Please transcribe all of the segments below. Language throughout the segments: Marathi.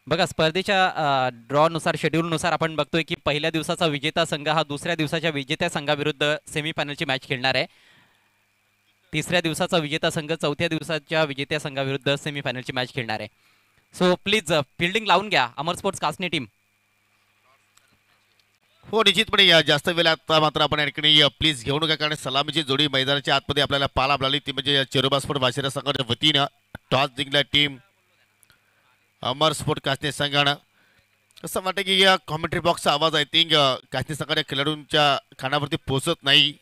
बघा स्पर्धेच्या ड्रॉनुसार शेड्यूलनुसार आपण बघतोय की पहिल्या दिवसाचा विजेता संघ हा दुसऱ्या दिवसाच्या विजेत्या संघाविरुद्ध सेमीफायनलची मॅच खेळणार आहे. तिसऱ्या दिवसाचा विजेता संघ चौथ्या दिवसाच्या विजेत्या संघाविरुद्ध सेमीफायनलची मॅच खेळणार आहे. सो प्लीज फिल्डिंग लावून घ्या अमर स्पोर्ट्स कासनी टीम. हो निश्चितपणे या जास्त वेळ आता मात्र आपण या ठिकाणी प्लीज घेऊ नका, कारण सलामीची जोडी मैदानाच्या आतमध्ये आपल्याला पाहायला मिळाली ती म्हणजे चेरोबा स्पोर्ट वाशिरा संघाच्या वतीनं टॉस जिंकला टीम अमर स्पोर्ट कासने संघानं. असं वाटतं की या कॉमेंट्री बॉक्सचा आवाज आय थिंक कासने संघाच्या खेळाडूंच्या कानावरती पोहोचत नाही.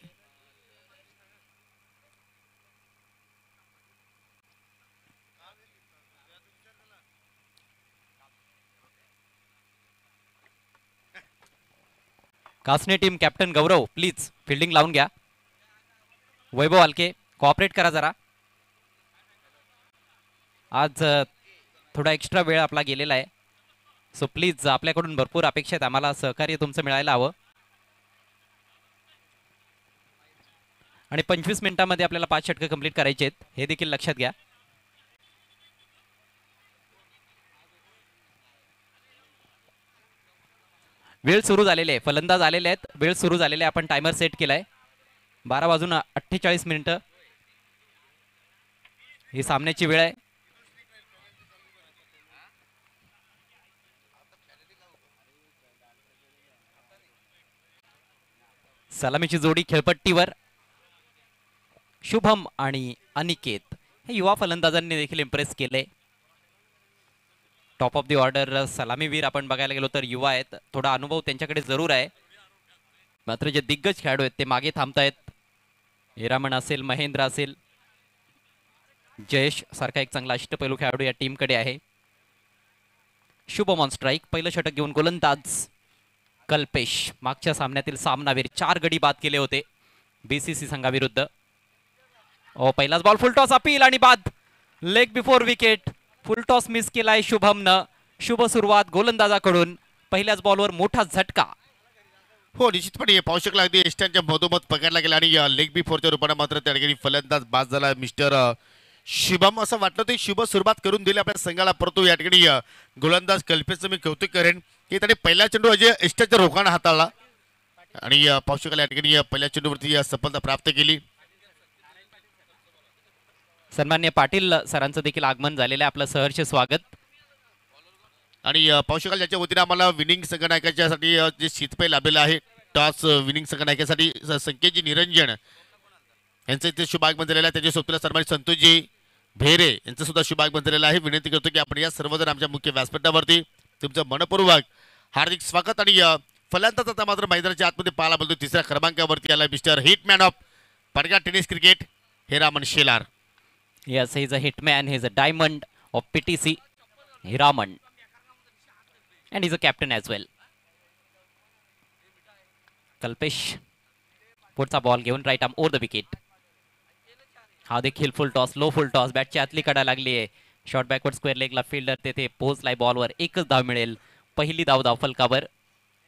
Kasne team captain Gaurav please fielding लावून घ्या. वैभव आलके कॉपरेट करा जरा. आज थोडा एक्स्ट्रा वेळ आपला गेलेला आहे. सो प्लीज आपल्याकडून भरपूर अपेक्षा आहेत, आम्हाला सहकार्य तुमचं मिळायला हवं. आणि 25 मिनिटांमध्ये आपल्याला 5 षटकं कंप्लीट करायचे आहेत, हे देखील लक्षात घ्या. वेळ सुरू झालेली आहे, फलंदाज आलेले आहेत, वेळ सुरू झालेली आहे. आपण टायमर सेट केलाय 12:48 ही सामन्याची वेळ आहे. सलामीची जोडी खेळपट्टीवर शुभम आणि अनिकेत हे युवा फलंदाजांनी देखील इम्प्रेस केले. टॉप ऑफ द ऑर्डर सलामीवीर आपण बघायला गेलो तर युवा आहेत, थोडा अनुभव त्यांच्याकडे जरूर आहे. मात्र जे दिग्गज खेळाडू आहेत ते मागे थांबतायत. हिरामण असेल, महेंद्र असेल, जयेश सारखा एक चांगला अष्टपैलू खेळाडू या टीमकडे आहे. शुभम ऑन स्ट्राईक, पहिलं षटक घेऊन गोलंदाज कल्पेश. मागच्या सामन्यातील सामनावीर 4 गडी बाद केले होते बीसीसी संघाविरुद्ध. पहिलाच बॉल फुल टॉस अपील आणि बाद, लेग बिफोर विकेट. फुल टॉस मिस केलाय शुभमनं. शुभ सुरुवात गोलंदाजाकडून, पहिल्याच बॉलवर मोठा झटका. हो निश्चितपणे पाहू शकला अगदी एस्टनच्या मधोमध पकडला गेला आणि लेग बिफोरच्या रूपाने मात्र त्या ठिकाणी फलंदाज बाद झाला मिस्टर शुभम. असं वाटलं ते शुभ सुरुवात करून दिली आपल्या संघाला, परंतु या ठिकाणी गोलंदाज कल्पेशचं मी कौतुक करेन की त्याने पहिला चेंडू अजय एस्टनच्या रोखानं हाताळला आणि पाहू शकाल या ठिकाणी पहिल्या चेंडूवरती सफलता प्राप्त केली. सन्मान्य पाटील सरांचं देखील आगमन झालेलं आहे, आपलं सहर्ष स्वागत. आणि पाहू शकाल ज्याच्या वतीने आम्हाला विनिंग संघनायकाच्यासाठी जे शीतपेय लाभलेलं आहे, टॉस विनिंग संघनायकासाठी संकेतजी निरंजन यांचं इथे शुभ आगमन झालेलं आहे. त्याच्या सोबतीला सन्मानित संतोषजी भेरे यांचं सुद्धा शुभ आगमन झालेलं आहे. विनंती करतो की आपण या सर्वजण आमच्या मुख्य व्यासपीठावरती तुमचं मनपूर्वक हार्दिक स्वागत. आणि फलंदाज आता मात्र मैदानाच्या आतमध्ये पाहायला बोलतो तिसऱ्या क्रमांकावरती आला mister hitman of Padga tennis cricket Hiraman Shelar. Yes, he is a hitman. He is a diamond of PTC, Hiraman. And he's a captain as well. Kalpesh पुढचा बॉल घेऊन right arm over the wicket. हा देखील full toss, low full toss, बॅटची आतली कडा लागली आहे. शॉर्ट बॅकवर्ड स्क्वेअर लेगला फिल्डर तेथे पोहोचलाय बॉलवर. एकच धाव मिळेल, पहिली धाव फलकावर.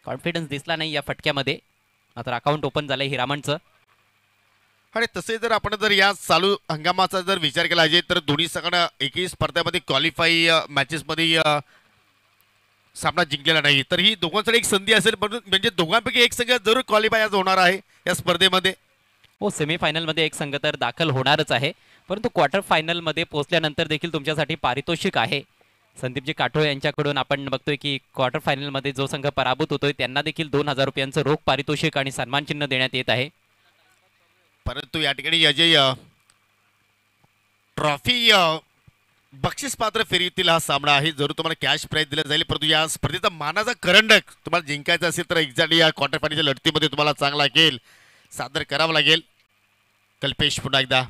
कॉन्फिडन्स दिसला नाही या फटक्यामध्ये, मात्र अकाउंट ओपन झालंय हिरामणचं. आणि तसे जर आपण जर या चालू हंगामाचा जर विचार केला पाहिजे तर दोन्ही संघांना एकही स्पर्धेमध्ये क्वालिफाय मॅचेसमध्ये सामना जिंकलेला नाही, तर ही दोघांसाठी एक संधी असेल, म्हणजे दोघांपैकी एक संघ जरूर क्वालिफाय आज होणार आहे या स्पर्धेमध्ये. हो, सेमीफायनलमध्ये एक संघ तर दाखल होणारच आहे, परंतु क्वार्टर फायनलमध्ये पोहोचल्यानंतर देखील तुमच्यासाठी पारितोषिक आहे. संदीपजी काठोळे यांच्याकडून आपण बघतोय की क्वार्टर फायनलमध्ये जो संघ पराभूत होतोय त्यांना देखील 2,000 रुपयांचं रोख पारितोषिक आणि सन्मानचिन्ह देण्यात येत आहे. परंतु या ठिकाणी अजय ट्रॉफी बक्षीस पात्र फेरीतील हा सामना आहे, जरूर तुम्हाला कॅश प्राइज दिला जाईल, परंतु या स्पर्धेचा मानाचा करंडक तुम्हाला जिंकायचा असेल तर एक्झॅक्टली या क्वार्टर फायनलच्या लढतीमध्ये तुम्हाला चांगला खेळ सादर करावा लागेल. कल्पेश पुन्हा एकदा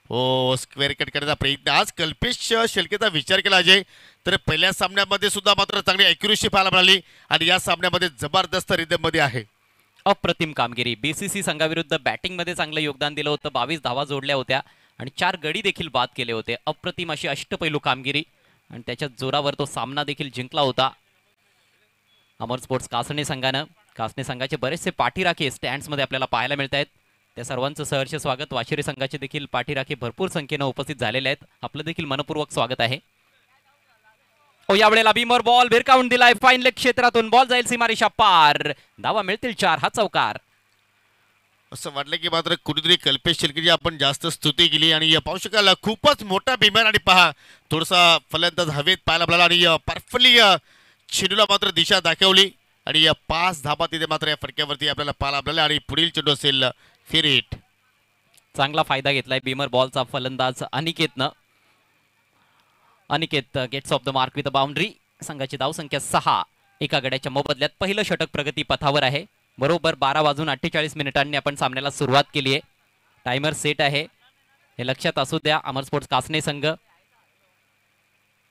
हो स्क्वेअर कट करण्याचा प्रयत्न. आज कल्पेश शेळकेचा विचार केला अजय तर पहिल्या सामन्यामध्ये सुद्धा मात्र चांगली ॲक्युरेसी पाहायला मिळाली आणि या सामन्यामध्ये जबरदस्त रिदममध्ये आहे. अप्रतिम कामगिरी. बीसीसी संघाविरुद्ध बॅटिंगमध्ये चांगलं योगदान दिलं होतं, 22 धावा जोडल्या होत्या आणि 4 गडी देखील बाद केले होते. अप्रतिम अशी अष्टपैलू कामगिरी आणि त्याच्या जोरावर तो सामना देखील जिंकला होता अमर स्पोर्ट्स कासने संघानं. कासने संघाचे बरेचसे पाठीराखे स्टँड्समध्ये आपल्याला पाहायला मिळत आहेत, त्या सर्वांचं सहर्ष स्वागत. वाशिरी संघाचे देखील पाठीराखे भरपूर संख्येनं उपस्थित झालेले आहेत, आपलं देखील मनपूर्वक स्वागत आहे. यावेळेला बीमर बॉल भिरकावून दिलाय फाईन लेग क्षेत्रातून. बॉल जाईल सीमारेषा पार. धावा मिळतील 4. हा चौकार. असं वाटलं की मात्र कुठेतरी कल्पेश शेळकेची आपण जास्त स्तुती केली आणि या पाहू शकाल खूपच मोठा भीमर आणि पहा थोडासा फलंदाज हवेत पाहायला मिळाला आणि परफेक्टली चेंडूला मात्र दिशा दाखवली आणि या 5 धाबा तिथे मात्र या फटक्यावरती आपल्याला पाहायला मिळाला आणि पुढील चेंडू असेल फेर हिट. चांगला फायदा घेतलाय बीमर बॉलचा फलंदाज अनिकेतनं. Aniket gets off the mark with boundary. संघाची धावसंख्या 6. एका गड्याच्या मोबदल्यात पहिलं षटक प्रगती पथावर आहे. बरोबर 12:48 आपण सामन्याला सुरुवात केली आहे. टायमर सेट आहे, हे लक्षात असू द्या. अमर स्पोर्ट्स कासने संघ,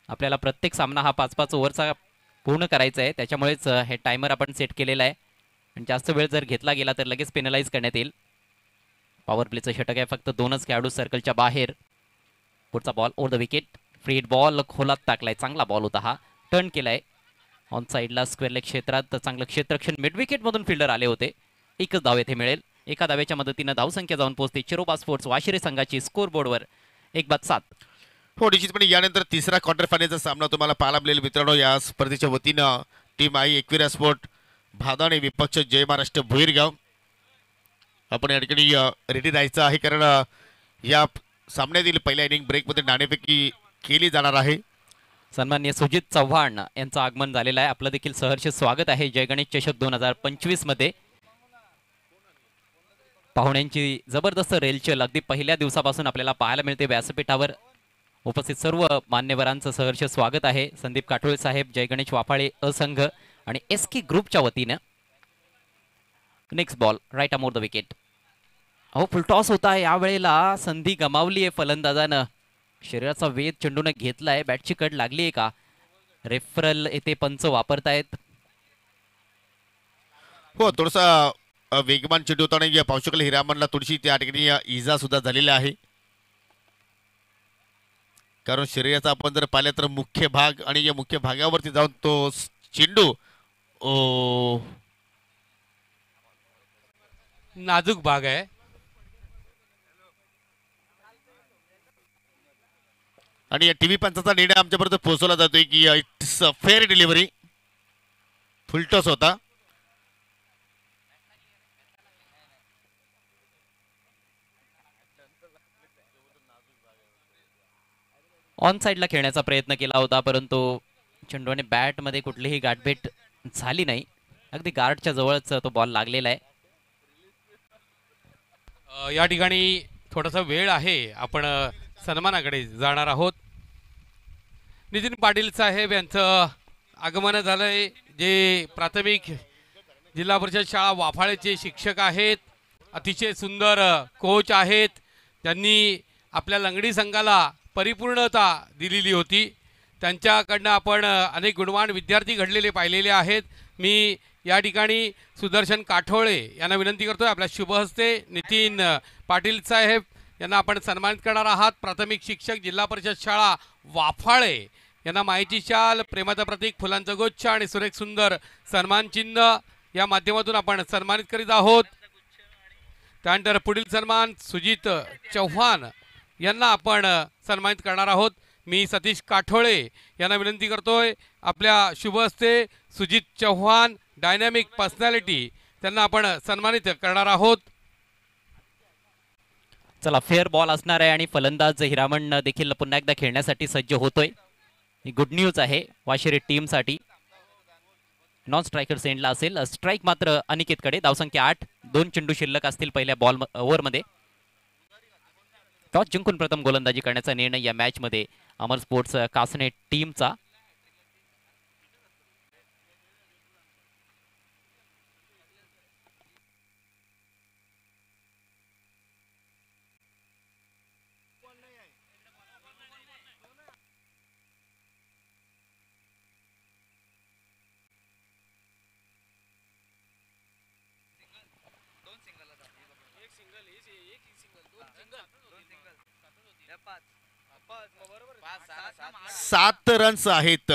आपल्याला प्रत्येक सामना हा 5-5 ओव्हरचा पूर्ण करायचा आहे, त्याच्यामुळेच हे टायमर आपण सेट केलेलं आहे. आणि जास्त वेळ जर घेतला गेला तर लगेच पेनलाइज करण्यात येईल. पॉवर प्लेचं षटक आहे, फक्त 2च खेळाडू सर्कलच्या बाहेर. पुढचा ball over the wicket. Free hit ball खोलात टाकलाय. चांगला बॉल होता हा, टर्न केलाय ऑन साईडला स्क्वेअर लेग क्षेत्रात. चांगलं क्षेत्ररक्षण मिड विकेट मधून फिल्डर आले होते. एकच धाव येथे मिळेल. एका धावेच्या मदतीनं धावसंख्या जाऊन पोहोचते चिरोबा स्पोर्ट्स वाशिरे संघाची स्कोर बोर्डवर 1-7. हो, निश्चितपणे यानंतर तिसरा क्वार्टर फायनलचा सामना तुम्हाला पाहायला मिळेल मित्रांनो. या स्पर्धेच्या वतीनं टीम आई एकविरा स्पोर्ट भादाणे विपक्ष जय महाराष्ट्र भुईरगाव. आपण या ठिकाणी रेडी राहायचं आहे, कारण या सामन्यातील पहिल्या इनिंग ब्रेकमध्ये नाणेफेकी केली जाणार आहे. सन्माननीय सुजित चव्हाण यांचं आगमन झालेलं आहे. आपलं देखील सहर्ष स्वागत आहे जय गणेश चषक 2025 मध्ये. पाहुण्यांची जबरदस्त रेलचल अगदी पहिल्या दिवसापासून आपल्याला पाहायला मिळते व्यासपीठावर. उपस्थित सर्व मान्यवरांचं सहर्ष स्वागत आहे. संदीप काठोळे साहेब, जय गणेश वाफाळे असंघ आणि एसके ग्रुपच्या वतीनं. नेक्स्ट बॉल राईट अमोर द विकेट. फुलटॉस होता यावेळेला. संधी गमावली आहे फलंदाजानं. शरीराचा वेध चेंडूने घेतलाय. बॅटची कड लागली आहे का? रेफरल येथे पंच वापरतायत. हो, थोडासा वेगवान चेंडू होता आणि पाहू शकाल हिरामनला थोडीशी त्या ठिकाणी इजा सुद्धा झालेली आहे. कारण शरीराचा आपण जर पाहिलं तर मुख्य भाग आणि या मुख्य भागावरती जाऊन तो चेंडू नाजूक भाग आहे. आणि या टीव्ही पंचाचा निर्णय आमच्यापर्यंत पोहोचवला जातोय की it's a fair delivery. Full toss होता. ऑन साईडला खेळण्याचा प्रयत्न केला होता, परंतु चेंडूने बॅटमध्ये कुठलीही गाठभेट झाली नाही. अगदी गार्डच्या जवळच तो बॉल लागलेला आहे. या ठिकाणी थोडासा वेळ आहे, आपण सन्मानाकडे जाणार आहोत. नितीन पाटील साहेब यांचं आगमन झालंय, जे प्राथमिक जिल्हा परिषद शाळा वाफाळेचे शिक्षक आहेत. अतिशय सुंदर कोच आहेत. त्यांनी आपल्या लंगडी संघाला परिपूर्णता दिलेली होती. त्यांच्याकडनं आपण अनेक गुणवान विद्यार्थी घडलेले पाहिलेले आहेत. मी या ठिकाणी सुदर्शन काठोळे यांना विनंती करतोय, आपल्या शुभहस्ते नितीन पाटील साहेब यांना आपण सन्मानित करणार आहात. प्राथमिक शिक्षक जिल्हा परिषद शाळा वाफाळे यांना माहिती शाल, प्रेमाचं प्रतीक, फुलांचा गुच्छ आणि सुरेख सुंदर सन्मान चिन्ह या माध्यमातून आपण सन्मानित करीत आहोत. त्यानंतर पुढील सन्मान सुजित चव्हाण यांना आपण सन्मानित करणार आहोत. मी सतीश काठोळे यांना विनंती करतोय, आपल्या शुभ हस्ते सुजित चव्हाण डायनॅमिक पर्सनॅलिटी त्यांना आपण सन्मानित करणार आहोत. चला, फेअर बॉल असणार आहे आणि फलंदाज हिरामण देखील पुन्हा एकदा खेळण्यासाठी सज्ज होतोय. ही गुड न्यूज आहे वाशिरे टीमसाठी. नॉन स्ट्रायकर सेंडला असेल. स्ट्राईक मात्र अनिकेतकडे. धावसंख्या 8. 2 चेंडू शिल्लक असतील पहिल्या बॉल ओव्हरमध्ये. टॉस जिंकून प्रथम गोलंदाजी करण्याचा निर्णय या मॅच मध्ये अमर स्पोर्ट्स कासने टीमचा. सात रन्स आहेत.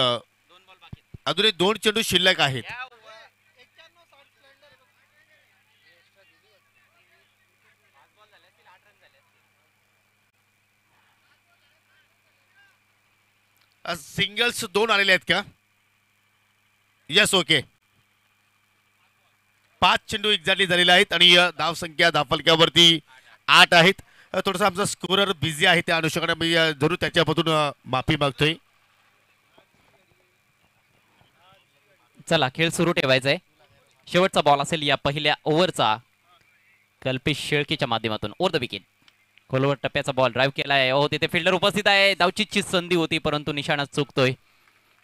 अजूनही 2 चेंडू शिल्लक आहेत. सिंगल्स 2 आलेले आहेत का? Yes, okay. 5 चेंडू एक्झॅक्टली झालेले आहेत आणि धावसंख्या धावफलक्यावरती 8 आहेत. थोडासा आमचा स्कोरर बिझी आहे, त्या अनुषंगाने मी जरूर त्याच्यामधून माफी मागतोय. चला खेळ सुरू ठेवायचा आहे. शेवटचा बॉल असेल या पहिल्या ओव्हरचा. कल्पेश शेळकेच्या माध्यमातून ओव्हर द विकेट. खोलवर टप्प्याचा बॉल ड्राईव्ह केलाय. हो तिथे फिल्डर उपस्थित आहे. धावचीची संधी होती परंतु निशाणा चुकतोय.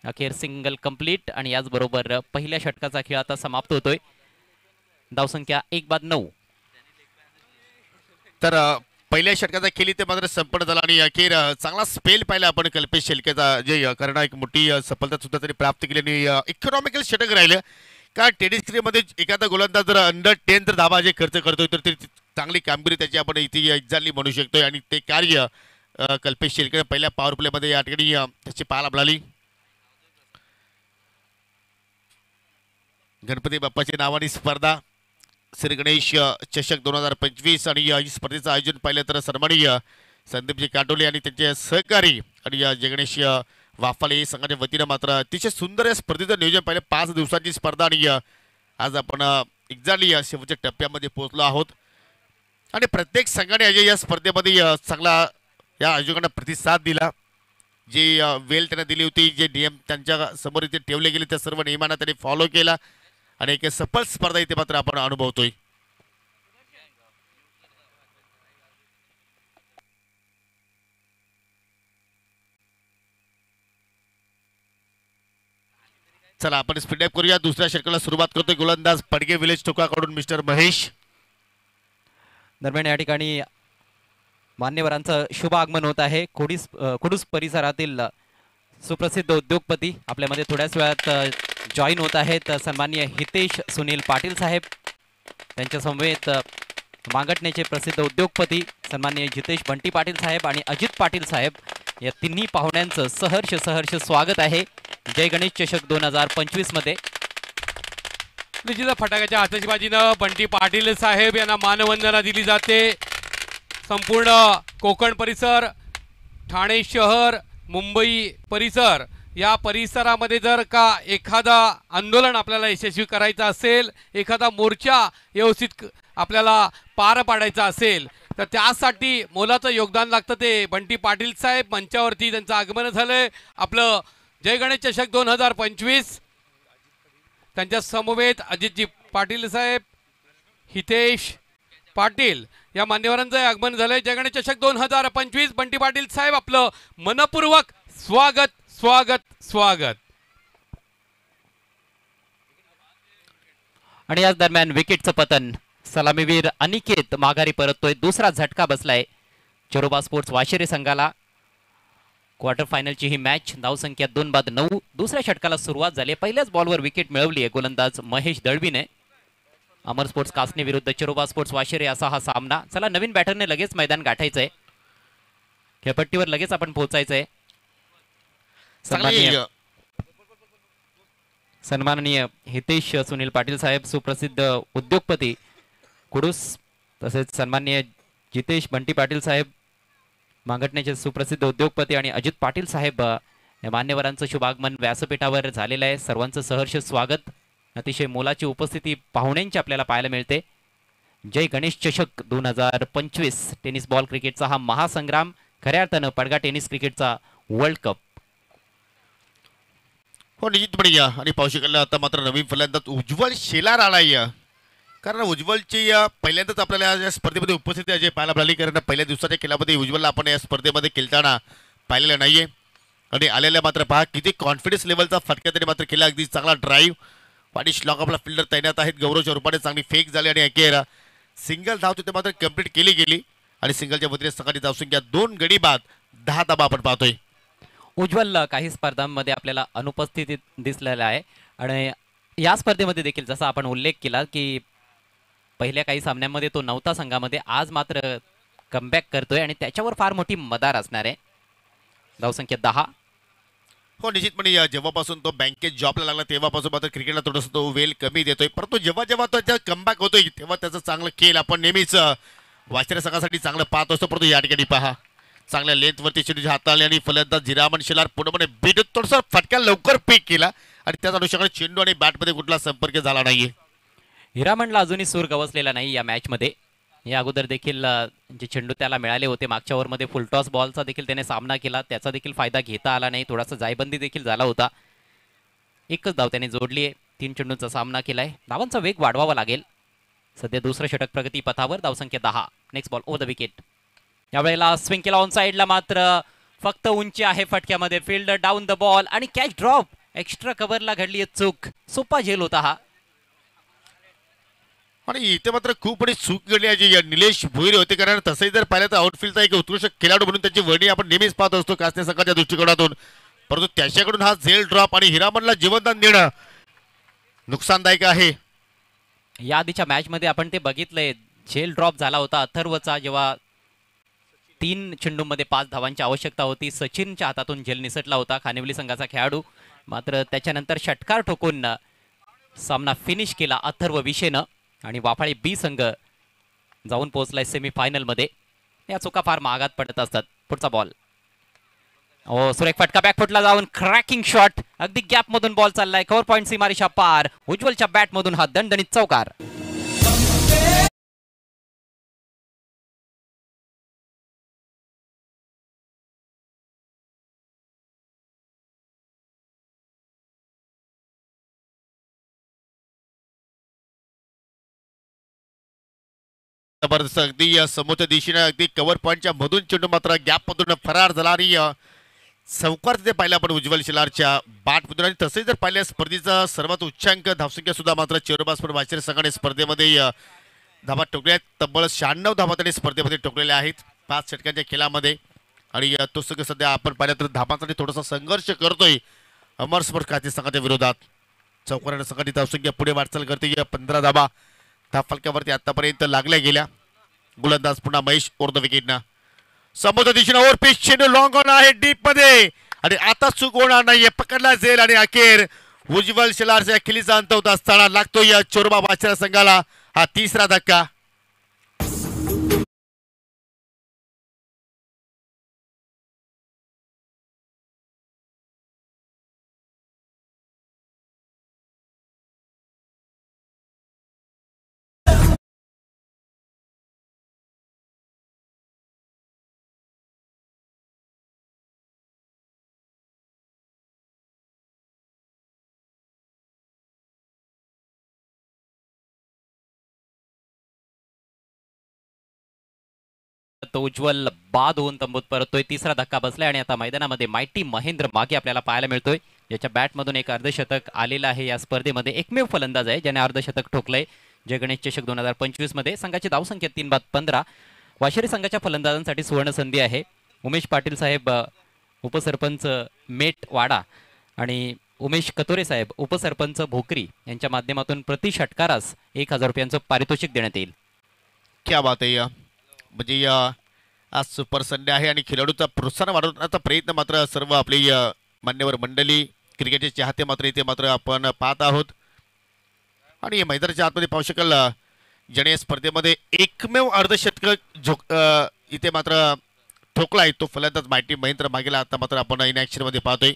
अखेर सिंगल कंप्लीट आणि याचबरोबर पहिल्या षटकाचा खेळ आता समाप्त होतोय. धावसंख्या 1/9. तर पहिल्या षटकाचा खेळी ते मात्र संपन्न झाला आणि अखेर चांगला स्पेल पाहिला आपण कल्पेश शेळकेचा, जे कारण एक मोठी सफलता सुद्धा त्यांनी प्राप्त केली आणि इकॉनॉमिकल षटक राहिलं. का टेनिस क्रिकेटमध्ये एखादा गोलंदाज जर अंडर 10 जर धावा जे खर्च करतोय तर ती चांगली कामगिरी त्याची आपण इथे एक्झॅक्टली म्हणू शकतोय आणि ते कार्य कल्पेश शेळके पहिल्या पॉवर प्लेमध्ये या ठिकाणी त्याची पाहायला मिळाली. गणपती बाप्पाच्या नावाने स्पर्धा श्री गणेश चषक 2025 आणि या स्पर्धेचं आयोजन पाहिलं तर सन्माननीय संदीपजी काटोले आणि त्यांचे सहकारी आणि जय गणेश वाफाले संघाच्या वतीनं मात्र अतिशय सुंदर या स्पर्धेचं नियोजन पाहिलं. 5 दिवसांची स्पर्धा आणि आज आपण एक्झॅक्टली या शेवटच्या टप्प्यामध्ये पोहोचलो आहोत आणि प्रत्येक संघाने या स्पर्धेमध्ये चांगला या आयोजकांना प्रतिसाद दिला. जे वेळ त्यांना दिली होती, जे नियम त्यांच्या समोर इथे ठेवले गेले त्या सर्व नियमांना त्यांनी फॉलो केला आणि एक सफल स्पर्धा इथे मात्र आपण अनुभवतोय. चला आपण स्पीड अप करूया. दुसऱ्या षटकाला सुरुवात करतोय गोलंदाज पडगे विलेज टोकाकडून मिस्टर महेश. दरम्यान या ठिकाणी मान्यवरांचं शुभ आगमन होत आहे. कुडूस परिसरातील सुप्रसिद्ध उद्योगपती आपल्यामध्ये थोड्याच वेळात जॉईन होत आहेत. सन्माननीय हितेश सुनील पाटील साहेब, त्यांच्या समवेत मांगटण्याचे प्रसिद्ध उद्योगपती सन्माननीय जितेश बंटी पाटील साहेब आणि अजित पाटील साहेब, या तिन्ही पाहुण्यांचं सहर्ष स्वागत आहे जय गणेश चषक 2025 मध्ये. निश्चित फटाक्याच्या आतषबाजीनं बंटी पाटील साहेब यांना मानवंदना दिली जाते. संपूर्ण कोकण परिसर, ठाणे शहर, मुंबई परिसर या परिसरामध्ये जर का एखादा आंदोलन आपल्याला यशस्वी करायचं असेल, एखादा मोर्चा व्यवस्थित आपल्याला पार पाडायचा असेल तर त्यासाठी मोलाचं योगदान लागतं. ते बंटी पाटील साहेब मंचावरती त्यांचं आगमन झालंय. आपलं जय गणेश चषक 2025 त्यांच्या समवेत अजितजी पाटील साहेब, हितेश पाटील या मान्यवरांचं आगमन झालंय. जय गणेश चषक 2025 बंटी पाटील साहेब आपलं मनपूर्वक स्वागत स्वागत स्वागत. आणि याच दरम्यान विकेटचं पतन. सलामीवीर अनिकेत माघारी परततोय. दुसरा झटका बसलाय चरोबा स्पोर्ट्स वाशिरे संघाला. क्वार्टर फायनलची ही मॅच. धावसंख्या 2/9. दुसऱ्या षटकाला सुरुवात झाली. पहिल्याच बॉलवर विकेट मिळवली आहे गोलंदाज महेश दळवीने. अमर स्पोर्ट्स कासने विरुद्ध चरोबा स्पोर्ट्स वाशिरे असा हा सामना. चला नवीन बॅटरने लगेच मैदान गाठायचंय. खेळपट्टीवर लगेच आपण पोहोचायचंय. सन्माननीय हितेश सुनील पाटील साहेब, सुप्रसिद्ध उद्योगपती कुडूस, तसेच सन्माननीय जितेश बंटी पाटील साहेब, मांगटण्याचे सुप्रसिद्ध उद्योगपती आणि अजित पाटील साहेब या मान्यवरांचं शुभागमन व्यासपीठावर झालेलं आहे. सर्वांचं सहर्ष स्वागत. अतिशय मोलाची उपस्थिती पाहुण्यांची आपल्याला पाहायला मिळते. जय गणेश चषक 2025 टेनिस बॉल क्रिकेटचा हा महासंग्राम, खऱ्या अर्थानं पडगा टेनिस क्रिकेटचा वर्ल्ड कप. हो निश्चितपणे या आणि पाहू शकाल आता मात्र नवीन फलंदाज उज्ज्वल शेलार आलाय. कारण उज्ज्वलची पहिल्यांदाच आपल्याला या स्पर्धेमध्ये उपस्थिती अजय पाहायला मिळाली. कारण पहिल्या दिवसाच्या खेळामध्ये उज्ज्वलला आपण या स्पर्धेमध्ये खेळताना पाहिलेलं नाहीये आणि आलेल्या मात्र पहा किती कॉन्फिडन्स लेवलचा फटका तरी मात्र केला. अगदी चांगला ड्राईव्ह आणि श्लॉक आपला फिल्डर तैनात आहेत. गौरवच्या रूपाने चांगली फेक झाली आणि अखेर सिंगल धाव तिथे मात्र कंप्लीट केली गेली आणि सिंगलच्या वतीने सकाळी धावसंख्या 2 गडी बाद 10 धावा आपण पाहतोय. उज्ज्वल काही स्पर्धांमध्ये आपल्याला अनुपस्थित दिसलेला आहे आणि या स्पर्धेमध्ये देखील जसा आपण उल्लेख केला की पहिल्या काही सामन्यांमध्ये तो नव्हता संघामध्ये, आज मात्र कमबॅक करतोय आणि त्याच्यावर फार मोठी मदार असणार आहे. धावसंख्या 10. हो निश्चितपणे जेव्हापासून तो बँकेत जॉबला लागला तेव्हापासून मात्र क्रिकेटला थोडंसं तो वेळ कमी देतोय, परंतु जेव्हा जेव्हा तो त्याचा कमबॅक होतोय तेव्हा त्याचं चांगलं खेळ आपण नेहमीच वाशिरे संघासाठी चांगलं पाहत असतो. परंतु या ठिकाणी पहा चांगल्या लेंथवरती चेंडू हाताळले आणि फलंदाज हिरामन शिलार पूर्णपणे बीट थोडंसं फटक्या लवकर पीक केला आणि त्याच अनुषंगाने चेंडू आणि बॅटमध्ये कुठला संपर्क झाला नाहीये. हिरामणला अजूनही सूर गवसलेला नाही या मॅचमध्ये. या अगोदर देखील जे चेंडू त्याला मिळाले होते मागच्या ओव्हरमध्ये फुलटॉस बॉलचा देखील त्याने सामना केला, त्याचा देखील फायदा घेता आला नाही. थोडासा जायबंदी देखील झाला होता. एकच धाव त्याने जोडली आहे. 3 चेंडूंचा सामना केलाय. धावांचा वेग वाढवावा लागेल. सध्या दुसरं षटक प्रगती पथावर, धावसंख्या 10. Next ball over the wicket. यावेळेला स्विंग केला ऑन साइडला, मात्र फक्त उंची आहे फटक्यामध्ये. फिल्डर डाऊन द बॉल आणि कॅच ड्रॉप. एक्स्ट्रा कव्हरला घडली चूक. सोपा झेल होता हा. आणि इथे मात्र खूप मोठी चूक घडली आहे जी निलेश भोईर होते. कारण तसंही जर पाहिलं तर आउटफील्डचा एक उत्कृष्ट खेळाडू म्हणून त्याची वर्णी आपण नेहमीच पाहत असतो कासने संघाच्या दृष्टिकोनातून, परंतु त्याच्याकडून हा झेल ड्रॉप आणि हिरामनला जीवनदान देणं नुकसानदायक आहे. या आधीच्या मॅचमध्ये आपण ते बघितलंय, झेल ड्रॉप झाला होता अथर्वचा, जेव्हा 3 चेंडूंमध्ये 5 धावांची आवश्यकता होती. सचिनच्या हातातून झेल निसटला होता, खानिवली संघाचा खेळाडू. मात्र त्याच्यानंतर षटकार ठोकून सामना फिनिश केला अथर्व विशेनं आणि वाफाळी बी संघ जाऊन पोहोचलाय सेमीफायनलमध्ये. या चुका फार महागात पडत असतात. पुढचा बॉल, ओ सुरेख फटका बॅकफुटला जाऊन क्रॅकिंग शॉट. अगदी गॅप मधून बॉल चाललाय, कव्हर पॉइंट सीमारेषा पार. उज्ज्वलच्या बॅट मधून हा दणदणीत चौकार. जबरदस्त अगदी समोरच्या दिशेने अगदी कव्हर पॉईंटच्या मधून चेंडू मात्र गॅप मधून फरार झाला आणि चौकार तिथे पाहिला आपण उज्ज्वल शिलारच्या बॅटमधून. आणि तसे जर पाहिलं स्पर्धेचा सर्वात उच्चांक धावसंख्या सुद्धा मात्र चेरोबास्पर वाचेर संघाने स्पर्धेमध्ये धावा टोकल्या आहेत. तब्बल 96 धावा त्यांनी स्पर्धेमध्ये टोकलेल्या आहेत 5 षटकांच्या खेळामध्ये. आणि तो संघ सध्या आपण पाहिलं तर धावांसाठी थोडासा संघर्ष करतोय अमर स्पोर्ट्स खाते संघाच्या विरोधात. चौकाराने संघाची धावसंख्या पुढे वाटचाल करते. 15 धावा धावफलकावरती आतापर्यंत लागल्या गेल्या. गोलंदाज पुन्हा महेश ओर द विकेटना. समुद्र दिशेने ओव्हर पिच चेंडू लॉंग ऑन आहे डीप मध्ये आणि आता चूक होणार नाहीये. पकडला जाईल आणि अखेर उज्ज्वल शिलारच्या खिलीचा अंत होत असताना लागतो या चोरबा वाचेर संघाला हा तिसरा धक्का. तो उज्ज्वल बाद होऊन तंबूत परततोय. तिसरा धक्का बसलाय आणि आता मैदानामध्ये माइटी महेंद्र मागे आपल्याला पाहायला मिळतोय, ज्याच्या बॅटमधून एक अर्धशतक आलेलं आहे. या स्पर्धेमध्ये एकमेव फलंदाज आहे ज्याने अर्धशतक ठोकलंय. जय गणेश चषक 2025 मध्ये संघाची धावसंख्या 3/15. वाशेरी संघाच्या फलंदाजांसाठी सुवर्ण संधी आहे. उमेश पाटील साहेब उपसरपंच मेट वाडा आणि उमेश कतोरे साहेब उपसरपंच भोकरी यांच्या माध्यमातून प्रति षटकारास 1000 रुपयांचं पारितोषिक देण्यात येईल. क्या बात आहे. म्हणजे आज सुपर संडे आहे आणि खेळाडूचा प्रोत्साहन वाढवण्याचा प्रयत्न मात्र सर्व आपली मान्यवर मंडळी क्रिकेटचे चाहते मात्र इथे मात्र आपण पाहत आहोत. आणि मैदानाच्या आतमध्ये पाहू शकाल ज्याने या स्पर्धेमध्ये एकमेव अर्धशतक इथे मात्र ठोकला आहे तो फलंदाज माइटी महेंद्र मागेला आता मात्र आपण इन ॲक्शन मध्ये पाहतोय.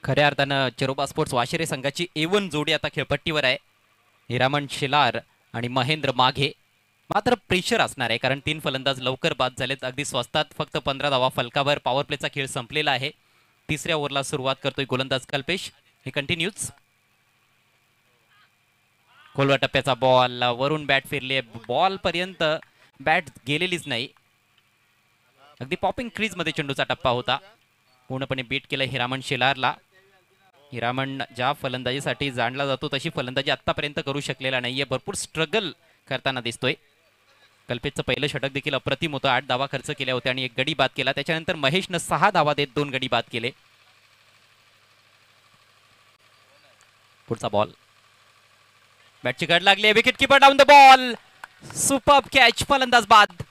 खऱ्या अर्थानं चेरोबा स्पोर्ट्स वाशिरे संघाची A1 जोडी आता खेळपट्टीवर आहे. हिरामण शिलार आणि महेंद्र माघे. मात्र प्रेशर असणार आहे कारण 3 फलंदाज लवकर बाद झालेत. अगदी स्वस्तात फक्त 15 धावा फलकावर. पॉवर प्लेचा खेळ संपलेला आहे. तिसऱ्या ओव्हरला सुरुवात करतोय गोलंदाज कल्पेश. हे कंटिन्यूज. खोलवा टप्प्याचा बॉल वरून बॅट फिरली. बॉल पर्यंत बॅट गेलेलीच नाही. अगदी पॉपिंग क्रीज मध्ये चेंडूचा टप्पा होता. पूर्णपणे बीट केलं हिरामण शिलारला. हिरामण ज्या फलंदाजीसाठी जाणला जातो तशी फलंदाजी आतापर्यंत करू शकलेला नाहीये. भरपूर स्ट्रगल करताना दिसतोय. कल्पेशचं पहिलं षटक देखील अप्रतिम होतं. 8 धावा खर्च केल्या होत्या आणि 1 गडी बाद केला. त्याच्यानंतर महेशनं 6 धावा देत 2 गडी बाद केले. पुढचा बॉल बॅटची गड लागली. Wicket keeper down the ball. Superb catch. फलंदाज बाद.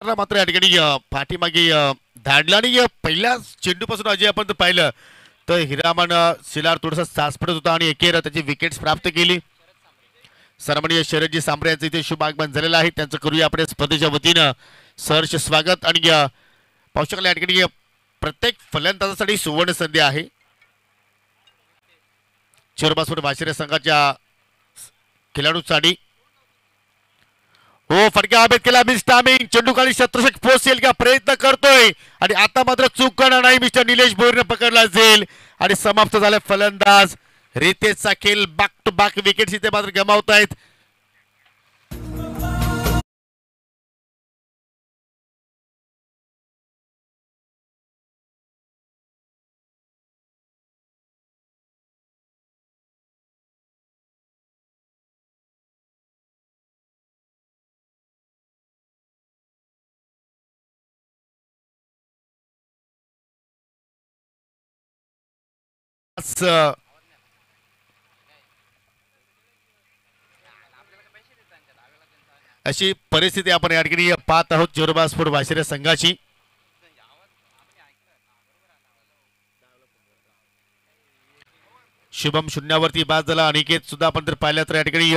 मात्र या ठिकाणी पाठीमागे धाडला आणि पहिल्या चेंडूपासून अजय आपण जर पाहिलं तर हिरामन शिलार थोडासा सासपडत होता आणि एकेर त्याची विकेट्स प्राप्त केली. सन्माननीय शरदजी सांबरे यांचं इथे शुभ आगमन झालेलं आहे. त्यांचं करूया आपण स्पर्धेच्या वतीनं सहर्ष स्वागत. आणि पाहू शकाल या ठिकाणी प्रत्येक फलंदाजासाठी सुवर्ण संधी आहे. चिरबासपूर वाशिरे संघाच्या खेळाडूसाठी हो फटका हवेत केला. मिस टायमिंग चेंडू खाली शत्रुषक पोहोचेल का प्रयत्न करतोय आणि आता मात्र चूक करणार नाही. मिस्टर निलेश भोईरने पकडला जाईल आणि समाप्त झाला फलंदाज रितेशचा खेळ. बॅक टू बॅक विकेट्स इथे मात्र गमावतायत. अशी परिस्थिती आपण या ठिकाणी पाहत आहोत चिरबासपूर वाशिरे संघाची. शुभम शून्यावरती बाद झाला. अनिकेत सुद्धा आपण जर पाहिलं तर या ठिकाणी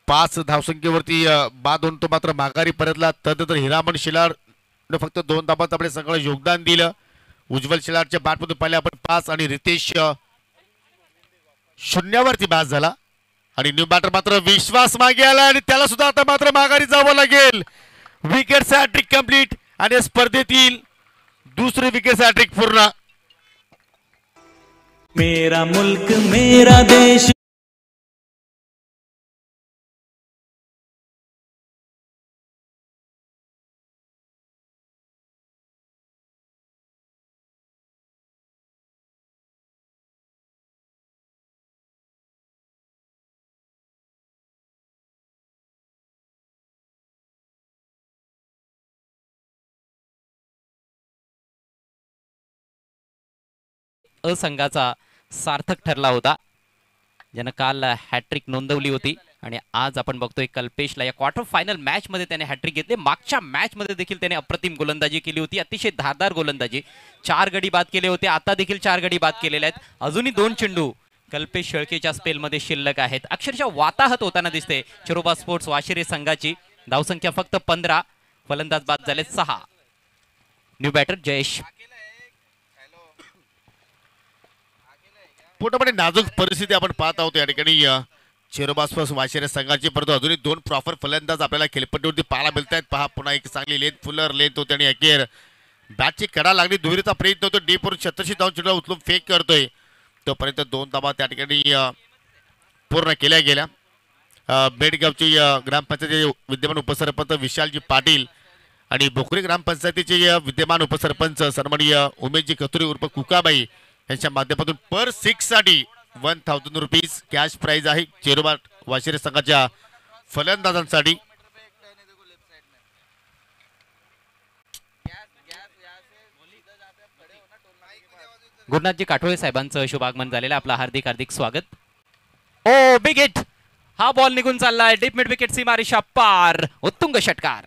5 धावसंख्येवरती बाद होऊन तो मात्र माघारी परतला. तदनंतर हिरामन शिलार फक्त 2 धावांत आपल्या संघाला योगदान दिलं. उज्ज्वल शिलारच्या बॅटमधून पाहिले आपण 5 आणि रितेश शून्यावरती बाद झाला. आणि न्यू बॅटर मात्र विश्वास मागे आला आणि त्याला सुद्धा आता मात्र माघारी जावं लागेल. विकेट हॅट्रिक कंप्लीट आणि स्पर्धेतील दुसरी विकेट हॅट्रिक पूर्ण. मेरा मुल्क मेरा देश. संघाचा सार्थक ठरला होता ज्यानं काल हॅट्रिक नोंदवली होती. आणि आज आपण बघतोय कल्पेशला या क्वार्टर फायनल मॅच मध्ये त्याने हॅट्रिक घेतले. मागच्या मॅच मध्ये देखील त्याने अप्रतिम गोलंदाजी केली होती. अतिशय धारदार गोलंदाजी. 4 गडी बाद केले होते. आता देखील 4 गडी बाद केलेले आहेत. अजूनही 2 चेंडू कल्पेश शेळकेच्या स्पेलमध्ये शिल्लक आहेत. अक्षरशः वाताहत होताना दिसते चिरोबा स्पोर्ट्स वाशिरे संघाची. धावसंख्या फक्त 15. फलंदाज बाद झाले 6. New batter Jayesh. पूर्णपणे नाजूक परिस्थिती आपण पाहत आहोत या ठिकाणी चिरोबासपूर वाशिरे संघाची. परंतु अजूनही 2 प्रॉपर फलंदाज आपल्याला खेळपट्टीवरती पाहायला मिळत आहेत. पहा पुन्हा एक चांगली लेंथ फुलर लेंथ होते आणि अखेर बॅटची कडा लागली. दुहेरीचा प्रयत्न होतो. डीपवरून 86 धाव चेंडूला उचलून फेक करतोय. तोपर्यंत 2 धावा त्या ठिकाणी पूर्ण केल्या गेल्या. बेडगावची ग्रामपंचायतीचे विद्यमान उपसरपंच विशालजी पाटील आणि भोकरी ग्रामपंचायतीचे विद्यमान उपसरपंच सन्माननीय उमेशजी कथुरे उर्फ कुकाबाई यांच्या माध्यमातून पर 6 साठी 1000 रुपीज कॅश प्राइज आहे चिरोबा वाशिरे संघाच्या फलंदाजांसाठी. गुरुनाथजी काठोळे साहेबांचं शुभागमन झालेलं. आपलं हार्दिक हार्दिक स्वागत. ओ बिग हिट. हा बॉल निघून चाललाय डीप मिड विकेट सीमारेषा पार. उत्तुंग षटकार.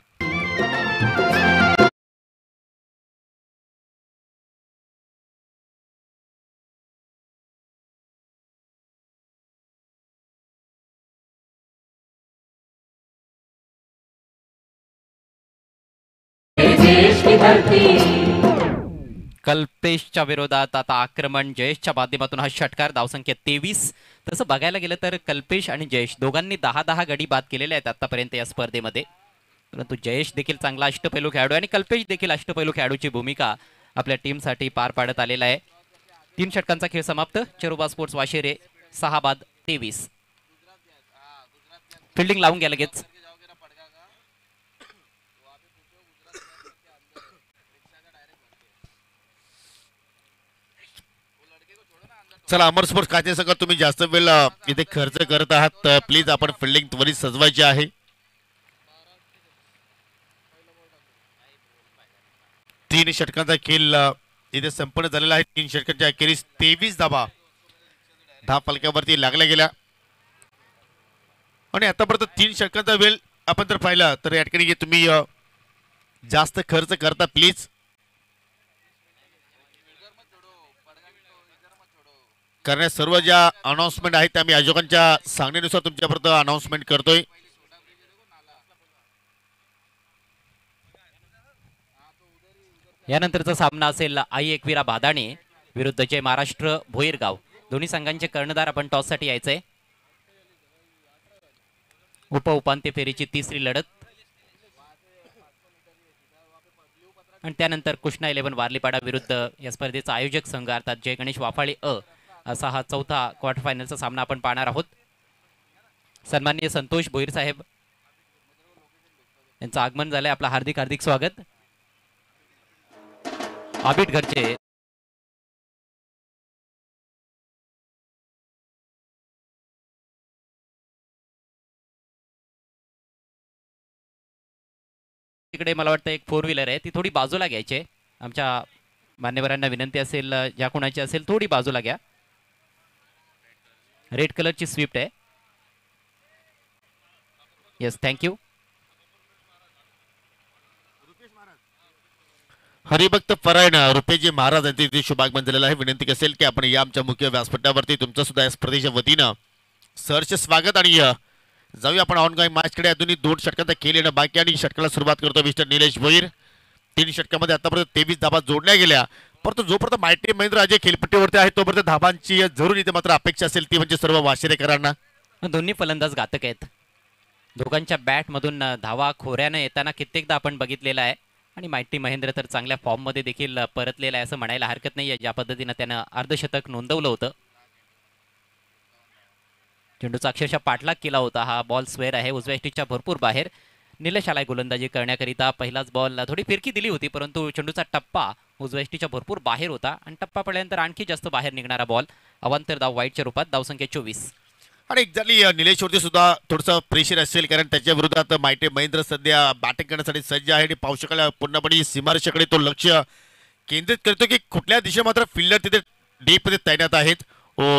कल्पेशच्या विरोधात आता आक्रमण. जयेशच्या माध्यमातून हा षटकार. धावसंख्या 23. तसं बघायला गेलं तर कल्पेश आणि जयेश दोघांनी 10-10 गडी बाद केलेले आहेत आतापर्यंत या स्पर्धेमध्ये. परंतु जयेश देखील चांगला अष्टपैलू खेळाडू आणि कल्पेश देखील अष्टपैलू खेळाडूची भूमिका आपल्या टीमसाठी पार पाडत आलेला आहे. 3 षटकांचा खेळ समाप्त. चिरोबा स्पोर्ट्स वाशिरे 6 बाद 23. फिल्डिंग लावून घ्या लगेच. चला अमर स्पोर्ट्स खाते संघ तुम्ही जास्त वेळ इथे खर्च करत आहात तर प्लीज आपण फिल्डिंग त्वरित सजवायची आहे. 3 षटकांचा खेळ इथे संपन्न झालेला आहे. 3 षटकांच्या अखेरीस 23 धावा फलकावरती लागल्या गेल्या आणि आतापर्यंत 3 षटकांचा वेळ आपण जर पाहिला तर या ठिकाणी तुम्ही जास्त खर्च करता प्लीज. कारण सर्व ज्या अनाउन्समेंट आहेत त्या मी आयोजकांच्या सांगण्यानुसार तुमच्यापर्यंत अनाउन्समेंट करतोय. यानंतरचा सामना असेल आई एकविरा भादाणे विरुद्ध जय महाराष्ट्र भोईरगाव. दोन्ही संघांचे कर्णधार आपण टॉससाठी यायचंय. उपांत्य फेरीची तिसरी लढत आणि त्यानंतर कृष्णा 11 वारलीपाडा विरुद्ध या स्पर्धेचा आयोजक संघ अर्थात जय गणेश वाफाळे असा हा चौथा क्वार्टर फायनलचा सामना आपण पाहणार आहोत. सन्माननीय संतोष भोईर साहेब यांचं आगमन झालंय. आपलं हार्दिक हार्दिक स्वागत. आबिट घरचे तिकडे मला वाटतं एक 4 व्हीलर आहे ती थोडी बाजूला घ्यायची आहे. आमच्या मान्यवरांना विनंती असेल ज्या कोणाची असेल थोडी बाजूला घ्या. रेड कलरची स्विफ्ट आहे. Yes thank you. हरिभक्त परायण रुपेजी महाराज यांचे इथे शुभागमन झालेलं आहे. विनंती असेल की आपण या आमच्या मुख्य व्यासपीठावरती तुमचं सुद्धा या स्पर्धेच्या वतीनं सहर्ष स्वागत. आणि जाऊया आपण ऑनगोईंग मॅचकडे. अजूनही 2 षटकांचा खेळ येणं बाकी आणि षटकाला सुरुवात करतो मिस्टर निलेश भोईर. 3 षटकामध्ये आतापर्यंत 23 धाबा जोडल्या गेल्या. परंतु जोपर्यंत मायटी महेंद्र अजय खेळपट्टीवरती आहे तोपर्यंत धाबांची जरूर इथे मात्र अपेक्षा असेल ती म्हणजे सर्व वाशिरेकरांना. दोन्ही फलंदाज घातक आहेत. दोघांच्या बॅटमधून धावा खोऱ्यानं येताना कित्येकदा आपण बघितलेला आहे. आणि मायटी महेंद्र तर चांगल्या फॉर्ममध्ये देखील परतलेला आहे असं म्हणायला हरकत नाही आहे. ज्या पद्धतीनं त्यानं अर्धशतक नोंदवलं होतं. चेंडूचा अक्षरशः पाठलाग केला होता. हा बॉल स्क्वेअर आहे उजव्या इष्टीच्या भरपूर बाहेर. निलेश आलाय गोलंदाजी करण्याकरिता. पहिलाच बॉल थोडी फिरकी दिली होती परंतु चेंडूचा टप्पा उजव्या इष्टीच्या भरपूर बाहेर होता आणि टप्पा पडल्यानंतर आणखी जास्त बाहेर निघणारा बॉल. अवांतर धाव वाईटच्या रूपात. धावसंख्या 24. आणि एक्झॅक्टली निलेशवरती सुद्धा थोडंसं प्रेशर असेल कारण त्याच्या विरोधात मायटे महेंद्र सध्या बॅटिंग करण्यासाठी सज्ज आहे आणि पाहू शकाल पूर्णपणे सीमारेषेकडे तो लक्ष केंद्रित करतो की कुठल्या दिशे मात्र फिल्डर तिथे डीपमध्ये तैनात आहेत.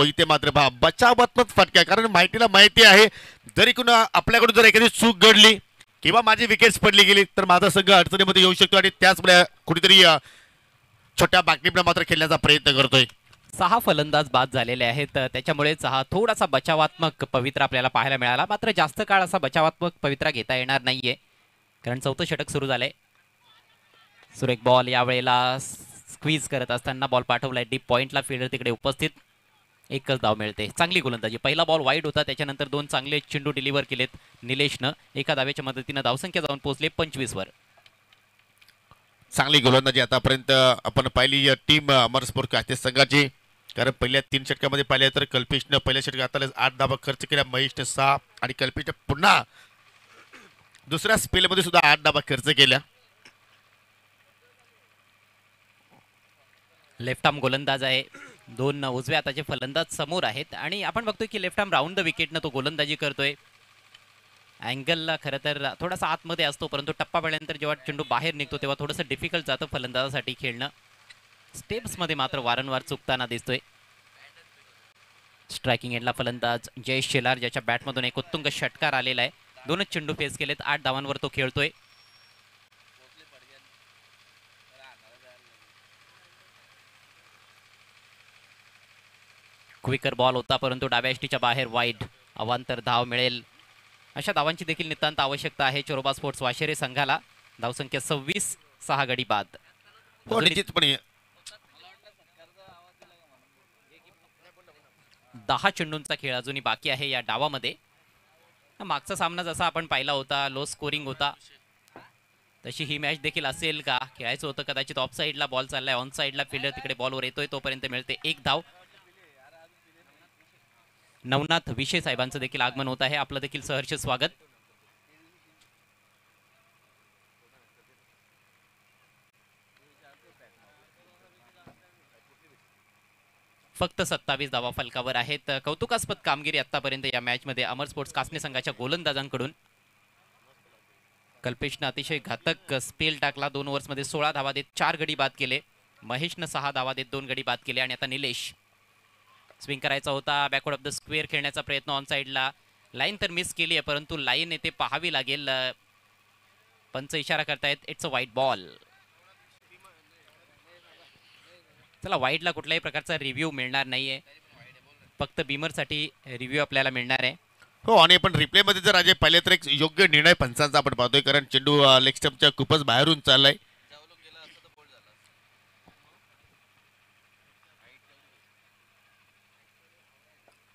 इथे मात्र बचावात्मक फटका. कारण माहितीला माहिती आहे जरी कुणा आपल्याकडून जर एखादी चूक घडली किंवा माझी विकेट्स पडली गेली तर माझा संघ अडचणीमध्ये येऊ शकतो आणि त्याचमुळे कुठेतरी छोट्या बाकीनं मात्र खेळण्याचा प्रयत्न करतोय. 6 फलंदाज बाद झालेले आहेत. त्याच्यामुळेच हा थोडासा बचावात्मक पवित्रा आपल्याला पाहायला मिळाला. मात्र जास्त काळ असा बचावात्मक पवित्रा घेता येणार नाहीये कारण 4थं षटक सुरू झालंय. सुरेख बॉल यावेळेला स्क्वीज करत असताना बॉल पाठवलाय डीप पॉइंटला. फिल्डर तिकडे उपस्थित. एकच धाव मिळते. चांगली गोलंदाजी. पहिला बॉल वाईड होता त्याच्यानंतर 2 चांगले चेंडू डिलिव्हर केलेत निलेशनं. एका धावेच्या मदतीनं धावसंख्या जाऊन पोहोचले 25 वर. चांगली गोलंदाजी आतापर्यंत आपण पाहिली टीम अमर स्पोर्ट कास्ते संघाची. कारण पहिल्या 3 षटकामध्ये पाहिले तर कल्पेशनं पहिल्या षटकात 8 धावा खर्च केल्या. महेशनं 6 आणि कल्पेशनं पुन्हा दुसऱ्या स्पेलमध्ये सुद्धा 8 धावा खर्च केल्या. लेफ्ट आर्म गोलंदाज आहे. 2 उजव्या हाताचे फलंदाज समोर आहेत आणि आपण बघतोय की लेफ्ट आर्म राऊंड द विकेटनं तो गोलंदाजी करतोय. अँगलला खरं तर थोडासा आतमध्ये असतो परंतु टप्पा पडल्यानंतर जेव्हा चेंडू बाहेर निघतो तेव्हा थोडंसं डिफिकल्ट जातं फलंदाजासाठी खेळणं. स्टेप्समध्ये मात्र वारंवार चुकताना दिसतोय. स्ट्रायकिंग एंडला फलंदाज जयेश शेलार ज्याच्या बॅटमधून एक उत्तुंग षटकार आलेला आहे. 2च चेंडू फेस केलेत. 8 धावांवर तो खेळतोय. क्विकर बॉल होता परंतु डाव्या इष्टीच्या बाहेर वाईड. अवांतर धाव मिळेल अशा धावांची देखील नितांत आवश्यकता आहे चोरोबा स्पोर्ट्स वाशेरे संघाला. धावसंख्या 26. 6 गडी बाद. निश्चितपणे 10 चेंडूंचा खेळ अजूनही बाकी आहे या डावामध्ये. मागचा सामना जसा आपण पाहिला होता लो स्कोरिंग होता तशी ही मॅच देखील असेल का. खेळायचं होतं कदाचित. ऑफ साईडला बॉल चाललाय. ऑन साईडला फिल्डर तिकडे बॉलवर येतोय तोपर्यंत मिळते 1 धाव. नवनाथ विशे साहेबांचं देखील आगमन होत आहे. आपलं देखील सहर्ष स्वागत. फक्त 27 धावा फलकावर आहेत. कौतुकास्पद कामगिरी आतापर्यंत या मॅच मध्ये अमर स्पोर्ट्स कासने संघाच्या गोलंदाजांकडून. कल्पेशनं अतिशय घातक स्पेल टाकला. 2 ओव्हर्समध्ये 16 धावा देत 4 गडी बाद केले. महेशनं 6 धावा देत 2 गडी बाद केले. आणि आता निलेश स्विंग करायचा होता. बॅकवर्ड ऑफ द स्क्वेअर खेळण्याचा प्रयत्न ऑन साईडला. लाईन तर मिस केली आहे परंतु लाईन येथे पाहावी लागेल. पंच इशारा करतायत इट्स अ वाईट बॉल. चला वाईटला कुठल्याही प्रकारचा रिव्ह्यू मिळणार नाहीये, फक्त बीमरसाठी रिव्ह्यू आपल्याला मिळणार आहे. हो, आणि आपण रिप्लेमध्ये जर अजय पाहिले तर एक योग्य निर्णय पंचांचा आपण पाहतोय, कारण चेंडू लेग स्टंपच्या खूपच बाहेरून चाललाय.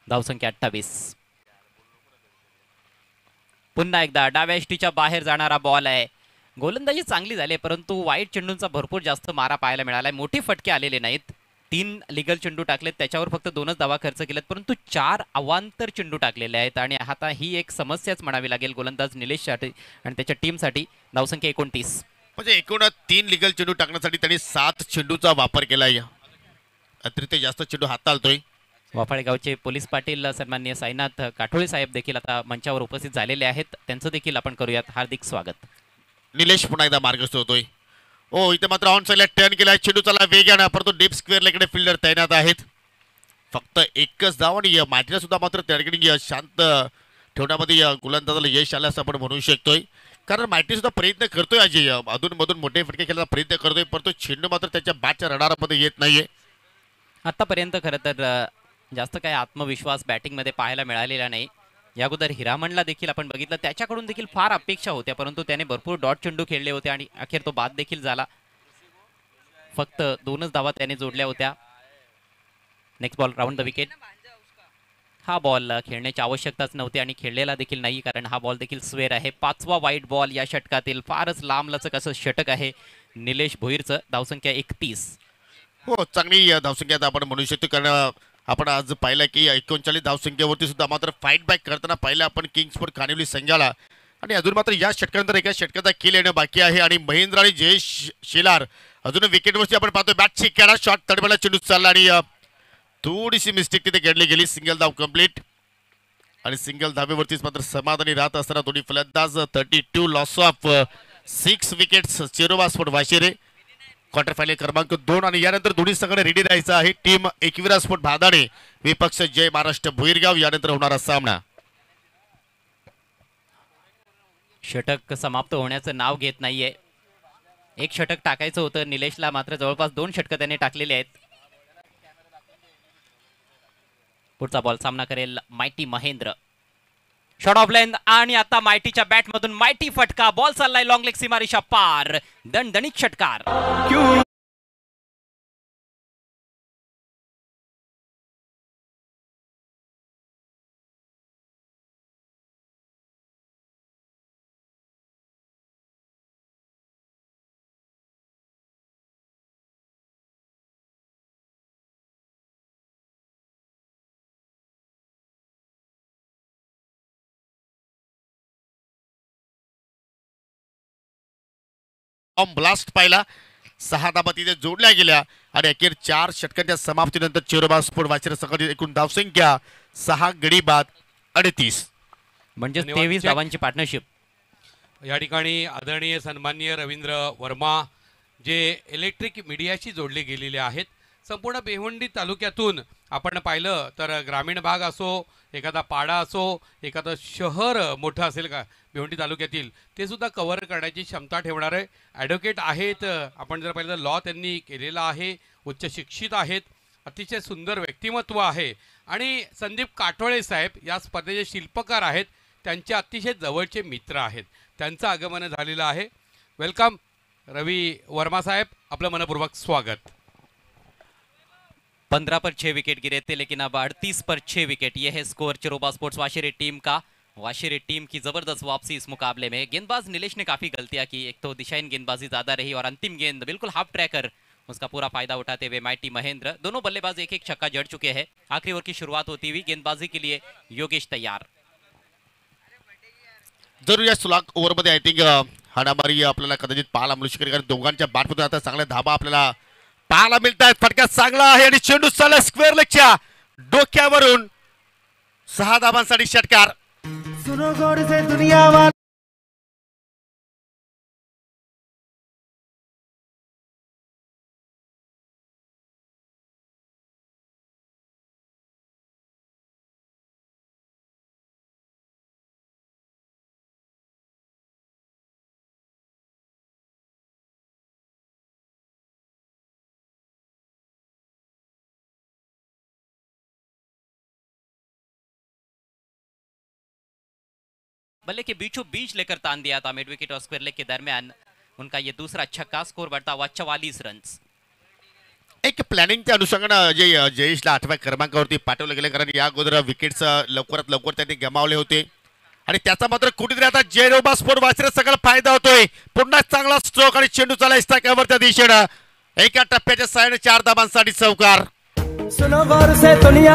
धावसंख्या 28. पुन्हा एकदा डाव्या यष्टीच्या बाहेर जाणारा बॉल आहे. गोलंदाजी चांगली झाली परंतु वाईट चेंडूंचा भरपूर जास्त मारा पाहायला मिळालाय. मोठे फटके आलेले नाहीत. 3 लिगल चेंडू टाकलेत, त्याच्यावर फक्त 2च धावा खर्च केलेत, परंतु 4 अवांतर चेंडू टाकलेले आहेत आणि आता ही एक समस्याच म्हणावी लागेल गोलंदाज निलेशसाठी आणि त्याच्या टीमसाठी. धावसंख्या 29. म्हणजे एकूण 3 लिगल चेंडू टाकण्यासाठी त्यांनी 7 चेंडूचा वापर केलाय. अतिरिक्त जास्त चेंडू हाताळतोय. वाफाळे गावचे पोलीस पाटील सन्माननीय साईनाथ काठोळे साहेब देखील आता मंचावर उपस्थित झालेले आहेत. त्यांचं देखील आपण करूयात हार्दिक स्वागत. निलेश पुन्हा एकदा मार्गस्थ होतोय. ओ, इथे मात्र ऑन साईडला टर्न केलाय. चेंडू चला वेगानं, परंतु डीप स्क्वेअरला इकडे फिल्डर तैनात आहेत. फक्त एकच धाव आणि मार्टिनला सुद्धा मात्र त्या ठिकाणी शांत ठेवण्यामध्ये गोलंदाजाला यश आलं असं आपण म्हणू शकतोय. कारण मार्टिन सुद्धा प्रयत्न करतोय अजय, अधूनमधून मोठे फटके खेळण्याचा प्रयत्न करतोय, परंतु चेंडू मात्र त्याच्या बॅटच्या रडारामध्ये येत नाहीये. आतापर्यंत खरं तर जास्त काही आत्मविश्वास बॅटिंगमध्ये पाहायला मिळालेला नाही. या अगोदर हिरामणला देखील आपण बघितलं, त्याच्याकडून देखील फार अपेक्षा होत्या, परंतु त्याने भरपूर डॉट चेंडू खेळले होते आणि अखेर तो बाद देखील झाला. फक्त 2च धावा त्याने जोडल्या होत्या. Next ball round the wicket. हा बॉल खेळण्याची आवश्यकताच नव्हती आणि खेळलेला देखील नाही, कारण हा बॉल देखील स्वेअर आहे. 5वा वाईट बॉल या षटकातील. फारच लांबलचक असं षटक आहे निलेश भोईरचं. धावसंख्या 31. हो, चांगली धावसंख्या आता आपण म्हणू शकतो, कारण आपण आज पाहिलं की 39 धावसंख्येवरती सुद्धा मात्र फाईट बॅक करताना पाहिलं आपण किंग्सफोर्ड कानिवली संघाला. आणि अजून मात्र या षटकानंतर एका षटकाचा खेळ येणं बाकी आहे आणि महेंद्र आणि जयेश शेलार अजून विकेटवरती आपण पाहतोय. बॅटची खेळा, शॉट तडमेला चेंडू चालला आणि थोडीशी मिस्टेक तिथे घडली गेली. सिंगल धाव कंप्लीट आणि सिंगल धावेवरतीच मात्र समाधानी राहत असताना दोन्ही फलंदाज 32 loss of 6 wickets. Chiroba sport Washire quarter final क्रमांक 2 आणि यानंतर दोन्ही संघाने रेडी राहायचं आहे. टीम एकविरा स्पोर्ट भादाणे विपक्ष जय महाराष्ट्र भुईरगाव यानंतर होणारा सामना. षटक समाप्त होण्याचं नाव घेत नाहीये. एक षटक टाकायचं होतं निलेशला, मात्र जवळपास 2 षटकं त्याने टाकलेली आहेत. पुढचा बॉल सामना करेल mighty Mahendra. Shot of length आणि आता मायटीच्या बॅटमधून मायटी फटका. बॉल चाललाय लॉंग लेग सीमारेषा पार. दणदणीत षटकार. ब्लास्ट पाहिला. 6 धाबा तिथे जोडल्या गेल्या आणि अखेर 4 षटकांच्या समाप्तीनंतर चिरोबा स्पोर्ट वाशिरे संघाची एकूण धावसंख्या 6 गडी बाद 38. म्हणजे धन्यवाद. 23 धावांची पार्टनरशिप. या ठिकाणी आदरणीय सन्माननीय रवींद्र वर्मा जे इलेक्ट्रिक मीडियाशी जोडले गेलेले आहेत. संपूर्ण भिवंडी तालुक्यातून आपण पाहिलं तर ग्रामीण भाग असो, एखादा पाडा असो, एखादं शहर मोठं असेल का भिवंडी तालुक्यातील, ते सुद्धा कव्हर करण्याची क्षमता ठेवणारे ॲडव्होकेट आहेत. आपण जर पाहिलं लॉ त्यांनी केलेला आहे, उच्च शिक्षित आहेत, अतिशय सुंदर व्यक्तिमत्व आहे. आणि संदीप काठोळे साहेब या स्पर्धेचे शिल्पकार आहेत, त्यांचे अतिशय जवळचे मित्र आहेत. त्यांचं आगमन झालेलं आहे. वेलकम रवी वर्मा साहेब, आपलं मनपूर्वक स्वागत. 15 पर 6 विकेट गिरे थे, लेकिन अब 38 पर 6 विकेट. यह है स्कोर चिरोबा स्पोर्ट्स वाशिरे टीम का. वाशिरे टीम की जबरदस्त वापसी इस मुकाबले में. गेंदबाज नीलेश ने काफी गलतियां की. एक तो दिशाहीन गेंदबाजी ज्यादा रही और अंतिम गेंद बिल्कुल हाफ ट्रैकर, उसका पूरा फायदा उठाते हुए माइटी महेंद्र. दोनों बल्लेबाज एक एक छक्का जड़ चुके हैं. आखिरी ओवर की शुरुआत होती हुई गेंदबाजी के लिए योगेश तैयार. जरूर या सुलाक ओव्हरमध्ये आय थिंक हाणामारी आपल्याला कदाचित पाहायला मिळू शकेल, कारण दोघांच्या बॅटमधून आता चांगल्या धाबा आपल्याला पाहायला मिळत आहेत. फटका चांगला आहे आणि चेंडू चालला स्क्वेअर लेगच्या डोक्यावरून. 6 धाबांसाठी षटकार. सुनो गौर से दुनिया बल्ले के बीचों बीच लेकर तान दिया था मिड विकेट और स्क्वायर लेग के दरमियान। उनका ये दूसरा छक्का, स्कोर बढ़ता हुआ 44 रन। एक प्लॅनिंगच्या अनुषंगानं जयेशला 8व्या क्रमांकावरती पाठवलं गेलं, कारण या अगोदर विकेट्स लवकरात लवकर त्यांनी गमावले होते आणि त्याचा मात्र कुठेतरी आता जयरोबा स्पोर्ट वासरे सगळा फायदा होतोय. पुन्हा चांगला स्ट्रोक आणि चेंडू चाला स्ट्रायकावर त्या दिशेनं एका टप्प्याच्या साहाय्याने 4 धाबांसाठी चौकार. सुनो गौर से दुनिया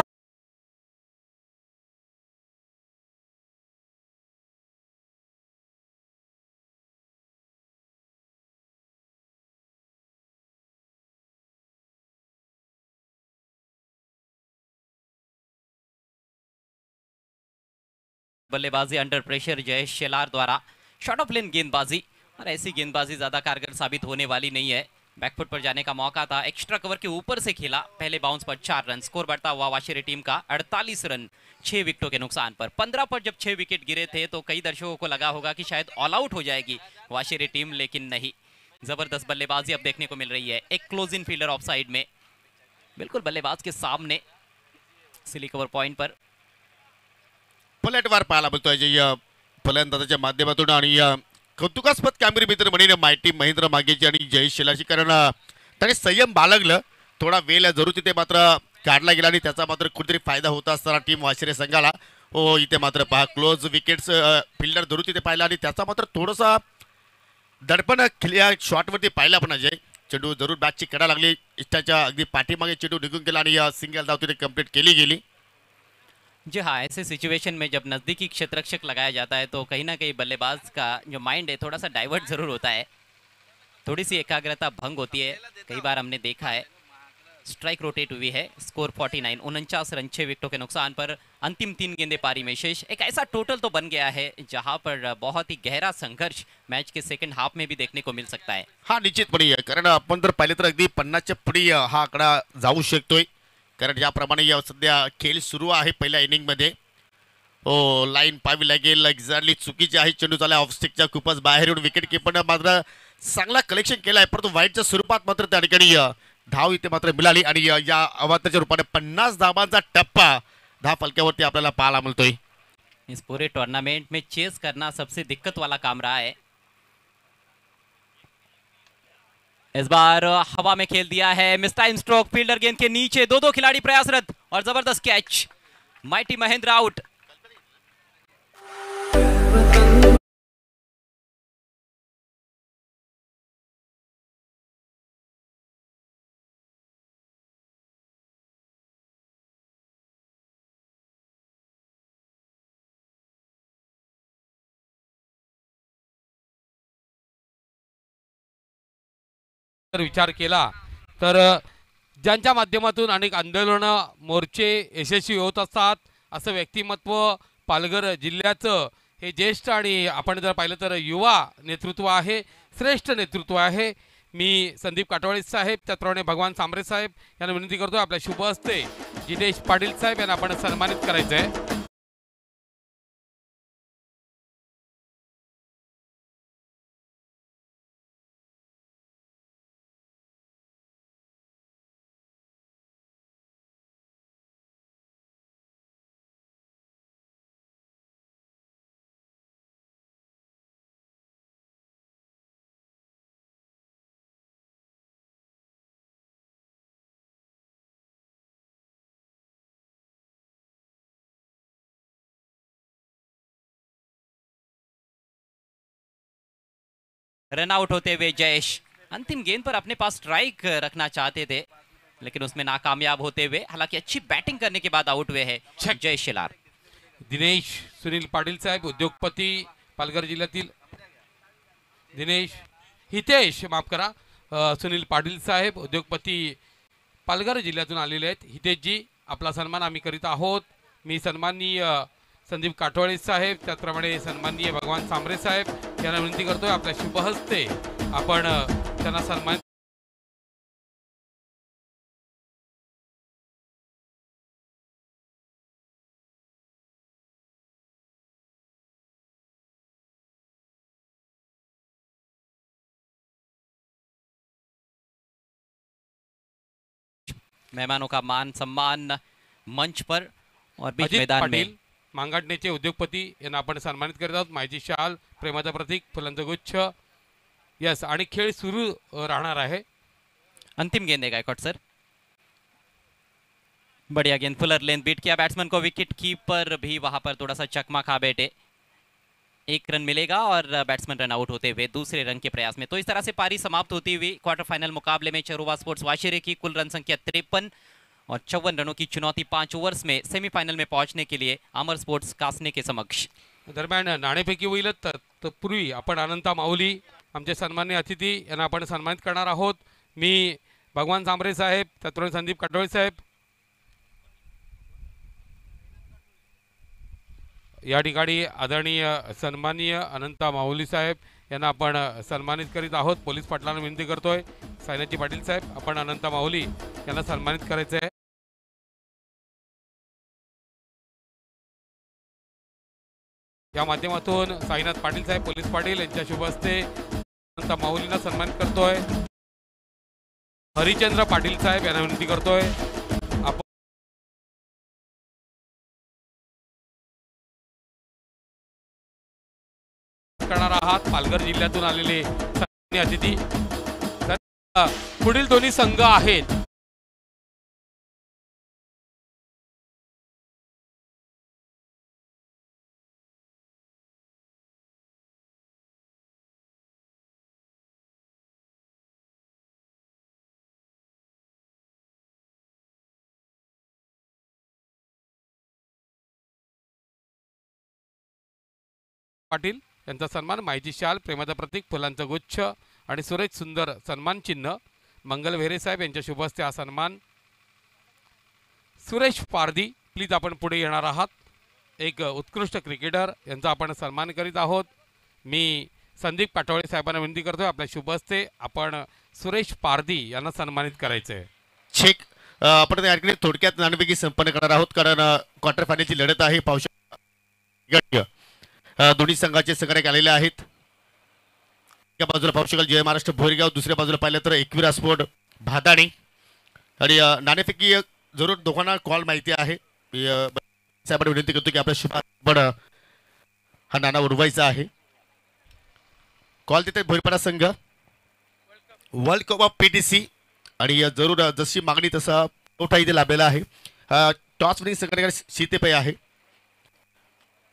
बल्लेबाजी अंडर प्रेशर जयेश शेलार द्वारा, शॉर्ट ऑफ लेन गेंदबाजी, और ऐसी गेंदबाजी ज्यादा कारगर साबित होने वाली नहीं है. बैकफुट पर जाने का मौका था, एक्स्ट्रा कवर के ऊपर से खेला, पहले बाउंस पर 4 रन. स्कोर बढ़ता हुआ वाशिरे टीम का 48 रन 6 विकेटों के नुकसान पर. 15 पर जब 6 विकेट गिरे थे तो कई दर्शकों को लगा होगा कि शायद ऑल आउट हो जाएगी वाशिरे टीम, लेकिन नहीं. जबरदस्त बल्लेबाजी अब देखने को मिल रही है. एक close in fielder of side में, बिल्कुल बल्लेबाज के सामने सिली कवर पॉइंट पर. पलटवार पाहायला मिळतोय जे फलंदाजाच्या माध्यमातून आणि कौतुकास्पद कामगिरी मित्र म्हणेन माहिती महेंद्र मागेची आणि जयेश शेलाची, कारण त्याने संयम बाळगलं. थोडा वेळ जरूर तिथे मात्र काढला गेला आणि त्याचा मात्र कुठेतरी फायदा होता असताना टीम वाशिरे संघाला. हो, इथे मात्र पहा क्लोज विकेट्स फिल्डर जरूर तिथे पाहिला आणि त्याचा मात्र थोडासा दडपण या शॉटवरती पाहिला. आपण अजय चेंडू जरूर बॅटची कडा लागली, इष्टाच्या अगदी पाठीमागे चेंडू निघून गेला आणि सिंगल धाव तिथे कंप्लीट केली गेली. जी हाँ, ऐसे सिचुएशन में जब नज़दीकी क्षेत्ररक्षक लगाया जाता है तो कहीं ना कहीं बल्लेबाज का जो माइंड है थोड़ा सा डाइवर्ट ज़रूर होता है, थोड़ी सी एकाग्रता भंग होती है. कई बार हमने देखा है. स्ट्राइक रोटेट हुई है. स्कोर 49, 49 रन 6 विकेटों के नुकसान पर. अंतिम 3 गेंदे पारी में शेष. एक ऐसा टोटल तो बन गया है जहां पर बहुत ही गहरा संघर्ष मैच के सेकंड हाफ में भी देखने को मिल सकता है. हा निश्चितपणे आहे, कारण आपण जर पाहिले तर अगदी 50च्या पुढे हा आकडा जाऊ शकतोय, कारण ज्याप्रमाणे सध्या खेळ सुरू आहे पहिल्या इनिंगमध्ये. हो, लाईन पाहावी लागेल, एक्झॅक्टली चुकीची आहे. चेंडू झाला ऑफस्टिकच्या खूपच बाहेर येऊन विकेट किपरनं मात्र चांगला कलेक्शन केला आहे, परंतु वाईटच्या स्वरूपात मात्र त्या ठिकाणी धाव इथे मात्र मिळाली आणि या अवांतरच्या रूपाने 50 धावांचा टप्पा धाव फलक्यावरती आपल्याला पाहायला मिळतोय. इस पूरे टूर्नामेंट में चेस करना सबसे दिक्कत वाला काम रहा है. इस बार हवा में खेल दिया है, मिस टाइम स्ट्रोक, फील्डर गेंद के नीचे, दो खिलाड़ी प्रयासरत और जबरदस्त कैच. Mighty Mahendra out. जर विचार केला तर ज्यांच्या माध्यमातून अनेक आंदोलनं मोर्चे यशस्वी होत असतात, असं व्यक्तिमत्व पालघर जिल्ह्याचं हे ज्येष्ठ आणि आपण जर पाहिलं तर युवा नेतृत्व आहे, श्रेष्ठ नेतृत्व आहे. मी संदीप काटवाळे साहेब, त्याचप्रमाणे भगवान सांबरे साहेब यांना विनंती करतो आपल्या शुभ हस्ते जितेश पाटील साहेब यांना आपण सन्मानित करायचं आहे. रन आउट होते हुए जयेश अंतिम गेंद पर अपने पास स्ट्राइक रखना चाहते थे, लेकिन उसमें नाकामयाब होते हुए, हालांकि अच्छी बैटिंग करने के बाद आउट हुए हैं जयेश शेलार. दिनेश सुनील पाटील साहेब उद्योगपती पालघर जिल्ह्यातील, दिनेश हितेश माफ करा, सुनील पाटील साहेब उद्योगपती पालघर जिल्ह्यातून आलेले आहेत. हितेशजी आपला सन्मान आम्ही करीत आहोत. मी सन्माननीय संदीप काटवाळे साहेब, त्याचप्रमाणे सन्माननीय भगवान सांबरे साहेब यांना विनंती करतोय आपल्या शुभ हस्ते आपण त्यांना सन्मान. मेहमानों का मान सम्मान मंच पर और बीच अजित मैदान में पाटील मांगाटनेचे उद्योगपती यांना आपण सन्मानित करत आहोत. मायची शाल, प्रेमाचं प्रतीक, फुलांचा गुच्छ. यस, आणि खेळ सुरू राहणार आहे. अंतिम गेंद है गायकवाड सर. बढ़िया गेंद, फुलर लेंथ बीट किया बैट्समैन को, विकेट कीपर भी वहां पर थोड़ा सा चकमा खा बैठे. एक रन मिलेगा और बैट्समैन रन आउट होते हुए दूसरे रन के प्रयास में. तो इस तरह से पारी समाप्त होती हुई क्वार्टर फाइनल मुकाबले में चरोवा स्पोर्ट्स वाशिरे की कुल रन संख्या 53 और 54 रनों की चुनौती 5 ओवर्स में सेमीफाइनल में पहुंचने के लिए अमर स्पोर्ट्स कासने के समक्ष. दरम्यान नाणेफेकी होईल तर पूर्वी आपण अनंता माऊली आमचे सन्मान्य अतिथी यांना आपण सन्मानित करणार आहोत. मी भगवान सांबरे साहेब, त्याचप्रमाणे संदीप काटोळे साहेब या ठिकाणी आदरणीय सन्माननीय अनंता माऊली साहेब यांना आपण सन्मानित करीत आहोत. पोलीस पाटलांना विनंती करतोय, सायनाजी पाटील साहेब आपण अनंता माऊली यांना सन्मानित करायचं आहे. या माध्यमातून साईनाथ पाटील साहेब, पोलीस पाटील यांच्या शुभ हस्ते अनंता माऊलींना सन्मानित करतोय. हरिचंद्र पाटील साहेब यांना विनंती करतोय आपण करणार आहात. पालघर जिल्ह्यातून आलेले सन्माननीय अतिथी. पुढील दोन्ही संघ आहेत पाटील यांचा सन्मान, मायची शाल, प्रेमाचं प्रतीक, फुलांचा गुच्छ आणि सुरेश सुंदर सन्मान चिन्ह. मंगल व्हेरे साहेब यांच्या शुभ हस्ते हा सन्मान. सुरेश पारदी प्लीज आपण पुढे येणार आहात. एक उत्कृष्ट क्रिकेटर यांचा आपण सन्मान करीत आहोत. मी संदीप काटोळे साहेबांना विनंती करतोय आपल्या शुभ हस्ते आपण सुरेश पारदी यांना सन्मानित करायचं आहे. चेक आपण या ठिकाणी थोडक्यात नाणेफेकी संपन्न करणार आहोत, कारण क्वार्टर फायनलची लढत आहे. पावसाळ्यात दोन्ही संघाचे संघटक आलेले आहेत. एका बाजूला पाहू शकाल जय महाराष्ट्र भोरगाव, दुसऱ्या बाजूला पाहिलं तर एकविरा स्पोर्ट भादाणी. आणि नाणेफेकी जरूर दोघांना कॉल माहिती आहे. साहेबांना विनंती करतो की आपल्या शुभारंभ हा नाणा उडवायचा आहे. कॉल देते भोरपाडा संघ, वर्ल्ड कप ऑफ PTC. आणि जरूर जशी मागणी तसा तोटा इथे लाभलेला आहे. टॉस विनिंग संघटना शीतपेय आहे.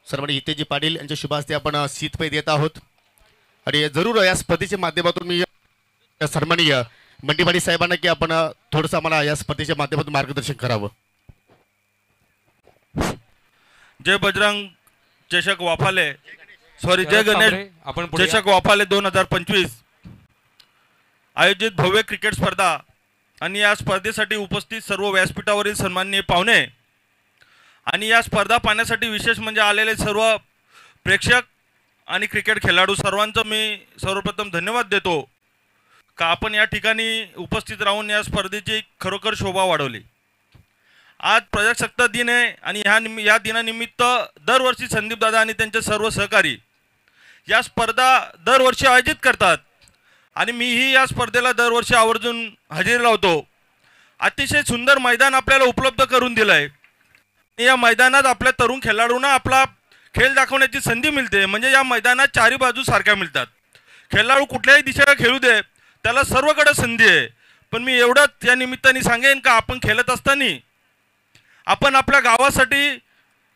सर्वांनी हितेजी पाटील यांच्या शुभ हस्ते आपण शीतपेय देत आहोत. आणि जरूर या स्पर्धेच्या माध्यमातून मी सन्माननीय मंडीपाडी साहेबांना की आपण थोडंसं आम्हाला या स्पर्धेच्या माध्यमातून मार्गदर्शन करावं. जय बजरंग चषक वाफाले, सॉरी जय गणेश आपण पुढे चषक वाफाले 2025 आयोजित भव्य क्रिकेट स्पर्धा आणि या स्पर्धेसाठी उपस्थित सर्व व्यासपीठावरील सन्माननीय पाहुणे आणि या स्पर्धा पाहण्यासाठी विशेष म्हणजे आलेले सर्व प्रेक्षक आणि क्रिकेट खेळाडू सर्वांचं मी सर्वप्रथम धन्यवाद देतो का आपण या ठिकाणी उपस्थित राहून या स्पर्धेची खरोखर शोभा वाढवली. आज प्रजासत्ताक दिन आहे आणि या दिनानिमित्त दरवर्षी संदीप दादा आणि त्यांचे सर्व सहकारी या स्पर्धा दरवर्षी आयोजित करतात आणि मीही या स्पर्धेला दरवर्षी आवर्जून हजेरी लावतो. अतिशय सुंदर मैदान आपल्याला उपलब्ध करून दिलं आहे. या मैदानात आपल्या तरुण खेळाडूंना आपला खेळ दाखवण्याची संधी मिळते. म्हणजे या मैदानात चारी बाजू सारख्या मिळतात. खेळाडू कुठल्याही दिशेला खेळू दे, त्याला सर्वकडे संधी आहे. पण मी एवढंच या निमित्ताने सांगेन का आपण खेळत असताना आपण आपल्या गावासाठी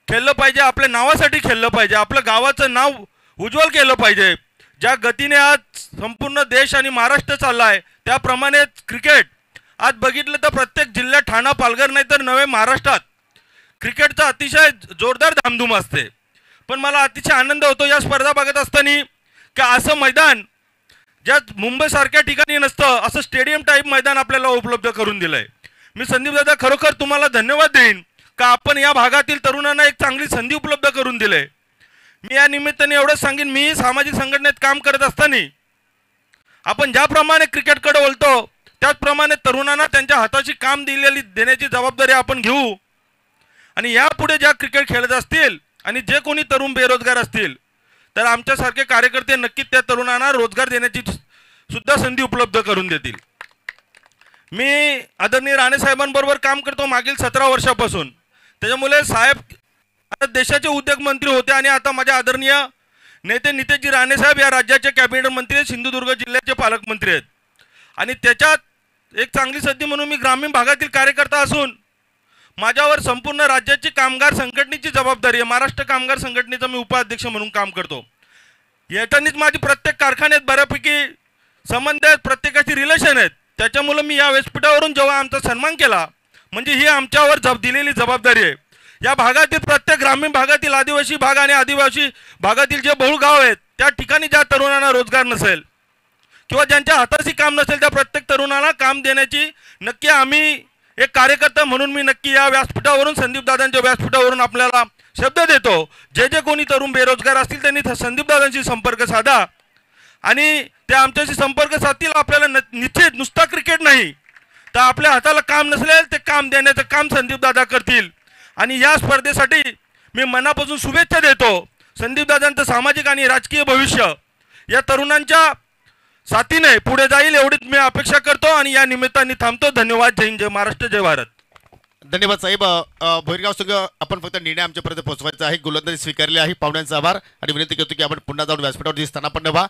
खेळलं पाहिजे, आपल्या नावासाठी खेळलं पाहिजे, आपलं गावाचं नाव उज्ज्वल केलं पाहिजे. ज्या गतीने आज संपूर्ण देश आणि महाराष्ट्र चालला आहे त्याप्रमाणे क्रिकेट आज बघितलं तर प्रत्येक जिल्ह्यात ठाणा, पालघर नाही तर नवे महाराष्ट्रात क्रिकेटचा अतिशय जोरदार धामधूम असते. पण मला अतिशय आनंद होतो या स्पर्धा बघत असताना की असं मैदान ज्यात मुंबईसारख्या ठिकाणी नसतं असं स्टेडियम टाईप मैदान आपल्याला उपलब्ध करून दिलं आहे. मी संदीप दादा खरोखर तुम्हाला धन्यवाद देईन का आपण या भागातील तरुणांना एक चांगली संधी उपलब्ध करून दिली आहे. मी या निमित्ताने एवढंच सांगेन, मी सामाजिक संघटनेत काम करत असताना आपण ज्याप्रमाणे क्रिकेटकडे वळतो त्याचप्रमाणे तरुणांना त्यांच्या हाताची काम देण्याची जबाबदारी आपण घेऊ. आणि यापुढे ज्या क्रिकेट खेळत असतील आणि जे कोणी तरुण बेरोजगार असतील तर आमच्यासारखे कार्यकर्ते नक्कीच त्या तरुणांना रोजगार देण्याची सुद्धा संधी उपलब्ध करून देतील. मी आदरणीय राणे साहेबांबरोबर काम करतो मागील 17 वर्षापासून. त्याच्यामुळे साहेब आता देशाचे उद्योग मंत्री होते आणि आता माझे आदरणीय नेते नितेशजी राणे साहेब या राज्याचे कॅबिनेट मंत्री आहेत, सिंधुदुर्ग जिल्ह्याचे पालकमंत्री आहेत. आणि त्याच्यात एक चांगली संधी म्हणून मी ग्रामीण भागातील कार्यकर्ता असून माझ्यावर संपूर्ण राज्याची कामगार संघटनेची जबाबदारी आहे. महाराष्ट्र कामगार संघटनेचा मी उपाध्यक्ष म्हणून काम करतो. याच्यानीच माझी प्रत्येक कारखान्यात बऱ्यापैकी संबंध आहेत, प्रत्येकाची रिलेशन आहेत. त्याच्यामुळे मी या व्यासपीठावरून जेव्हा आमचा सन्मान केला म्हणजे ही आमच्यावर दिलेली जबाबदारी आहे. या भागातील प्रत्येक ग्रामीण भागातील आदिवासी भाग आणि आदिवासी भागातील जे बहु गाव आहेत त्या ठिकाणी ज्या तरुणांना रोजगार नसेल किंवा ज्यांच्या हाताशी काम नसेल त्या प्रत्येक तरुणाला काम देण्याची नक्की आम्ही एक कार्यकर्ता म्हणून मी नक्की या व्यासपीठावरून संदीप दादांच्या व्यासपीठावरून आपल्याला शब्द देतो. जे जे कोणी तरुण बेरोजगार असतील त्यांनी संदीप दादांशी संपर्क साधा आणि ते आमच्याशी संपर्क साधतील. आपल्याला निश्चित नुसता क्रिकेट नाही तर आपल्या हाताला काम नसलेल ते काम देण्याचं काम संदीप दादा करतील. आणि या स्पर्धेसाठी मी मनापासून शुभेच्छा देतो. संदीप दादांचं सामाजिक आणि राजकीय भविष्य या तरुणांच्या साथीने पुढे जाईल एवढीच मी अपेक्षा करतो आणि या निमित्ताने थांबतो. धन्यवाद. जय हिंद, जय महाराष्ट्र, जय भारत. धन्यवाद साहेब. भोईरगाव संघ आपण फक्त निर्णय आमच्यापर्यंत पोहोचवायचा आहे. गोलंदाजी स्वीकारली आहे. पाहुण्यांचा आभार आणि विनंती करतो की आपण पुन्हा जाऊन व्यासपीठावर दिसताना पण व्हा.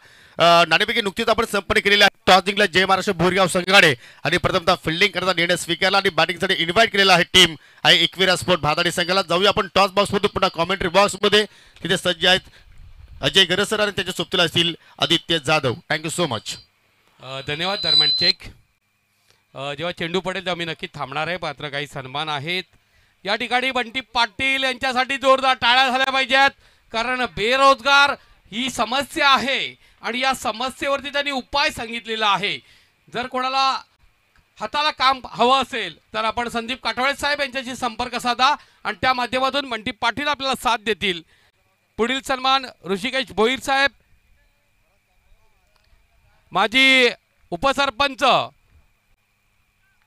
नाणेपैकी नुकतीच आपण संपन्न केलेले आहे. टॉस जिंकला जय महाराष्ट्र भोईरगाव संघाने आणि प्रथमतः फिल्डिंग करता निर्णय स्वीकारला आणि बॅटिंगसाठी इन्व्हाइट केलेला आहे टीम आहे एकविरा स्पोर्ट भादाडी संघाला. जाऊया आपण टॉस बॉक्समध्ये पुन्हा कॉमेंट्री बॉक्समध्ये. तिथे सज्ज आहेत अजय गरसर आणि त्याच्या सोबतीला असतील Aditya Jadhav. Thank you so much. धन्यवाद. दरम्यान चेक जेव्हा चेंडू पडेल तेव्हा मी नक्की थांबणार आहे. मात्र काही सन्मान आहेत या ठिकाणी. बंटी पाटील यांच्यासाठी जोरदार टाळ्या झाल्या पाहिजेत कारण बेरोजगार ही समस्या आहे आणि या समस्येवरती त्यांनी उपाय सांगितलेला आहे. जर कोणाला हाताला काम हवं असेल तर आपण संदीप काठोळे साहेब यांच्याशी संपर्क साधा आणि त्या माध्यमातून बंटी पाटील आपल्याला साथ देतील. पुढील सन्मान ऋषिकेश भोईर साहेब, माजी उपसरपंच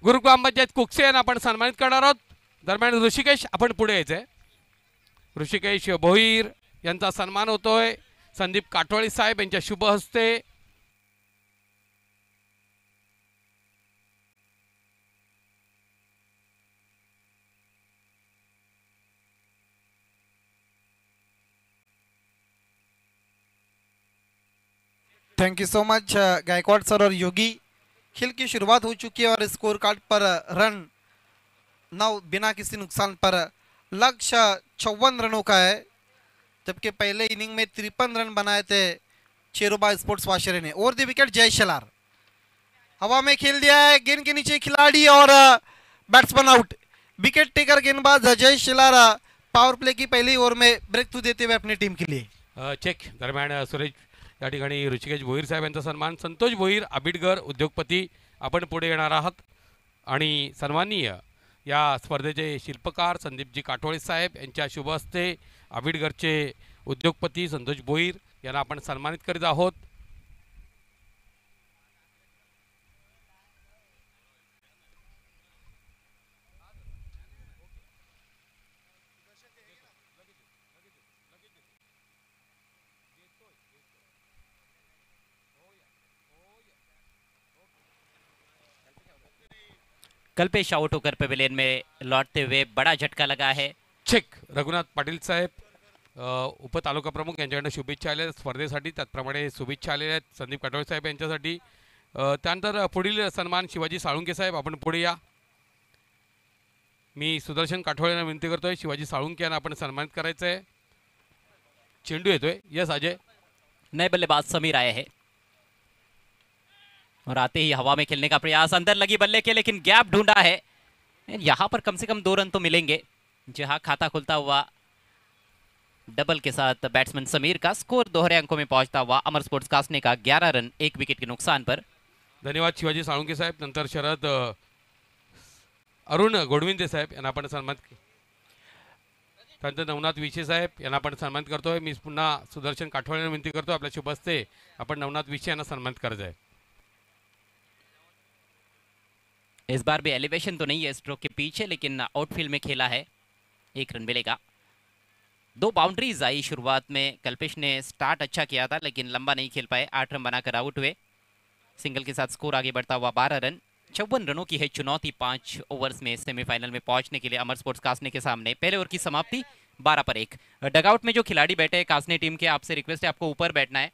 गुरुग्रामपंचायत कुकसे यांना आपण सन्मानित करणार आहोत. दरम्यान ऋषिकेश आपण पुढे यायचंय. ऋषिकेश भोईर यांचा सन्मान होतोय संदीप काठोळे साहेब यांच्या शुभ हस्ते. Thank you so much Gaikwad sir और योगी. खेल की शुरुआत हो चुकी है और स्कोर कार्ड पर रन 9 बिना किसी नुकसान पर लक्ष्य 54 रनों का है जबकि पहले इनिंग में 53 रन बनाए थे चेरोबा स्पोर्ट्स वाशरे ने. और दी विकेट जय शलार हवा में खेल दिया है. गेंद के नीचे खिलाड़ी और बैट्समैन आउट. विकेट टेकर गेंदबाज जय शलार पावर प्ले की पहली ओवर में ब्रेक थ्रू देते हुए अपनी टीम के लिए. चेक. दरम्यान सुरेश या ठिकाणी ऋषिकेश भोईर साहेब यांचा सन्मान. संतोष भोईर आबिडगर उद्योगपती आपण पुढे येणार आहात आणि सन्माननीय या स्पर्धेचे शिल्पकार संदीपजी काठोळे साहेब यांच्या शुभ हस्ते आबिडगरचे उद्योगपती संतोष भोईर यांना आपण सन्मानित करीत आहोत. कल्पेश आउट होकर पेविलियन में लौटते हुए बड़ा झटका लगा है. चेक. रघुनाथ पाटील साहेब उप तालुका प्रमुख यांच्याकडनं शुभेच्छा आल्या स्पर्धेसाठी. त्याचप्रमाणे शुभेच्छा आलेल्या आहेत संदीप काठोळे साहेब यांच्यासाठी. त्यानंतर पुढील सन्मान शिवाजी साळुंके साहेब आपण पुढे या. मी सुदर्शन काठोळे यांना विनंती करतोय शिवाजी साळुंके यांना आपण सन्मानित करायचं आहे. चेंडू येतोय. यस अजय. नए बल्लेबाज समीर आए हैं और आते ही हवा में खेलने का प्रयास. अंदर लगी बल्ले के लेकिन गैप ढूंढा है. यहां पर कम से कम 2 रन तो मिलेंगे. जहां खाता खुलता हुआ डबल के साथ बैट्समैन समीर का स्कोर दोहरे अंकों में पहुंचता हुआ अमर स्पोर्ट्स कासने का 11 रन 1 विकेट के नुकसान पर. धन्यवाद शिवाजी साळुंके साहेब. नंतर शरद अरुण गोडविंदे साहेब यांना आपण सन्मानित. त्यानंतर नवनाथ विशे साहेब यांना आपण सन्मानित करतोय. मी पुन्हा सुदर्शन काठोळे यांना विनंती करतो आपल्या शुभ हस्ते आपण नवनाथ विशे यांना सन्मानित करायचं आहे. इस बार भी एलिवेशन तो नहीं है स्ट्रोक के पीछे लेकिन आउटफील्ड में खेला है. 1 रन मिलेगा. 2 बाउंड्रीज आई शुरुआत में. कल्पेश ने स्टार्ट अच्छा किया था लेकिन लंबा नहीं खेल पाए. 8 रन बनाकर आउट हुए. सिंगल के साथ स्कोर आगे बढ़ता हुआ 12 रन. 54 रनों की है चुनौती 5 ओवर्स में सेमीफाइनल में पहुंचने के लिए अमर स्पोर्ट्स कासने के सामने. पहले ओवर की समाप्ति 12 पर 1। डगआउट में जो खिलाड़ी बैठे हैं कासनी टीम के, आपसे रिक्वेस्ट है आपको ऊपर बैठना है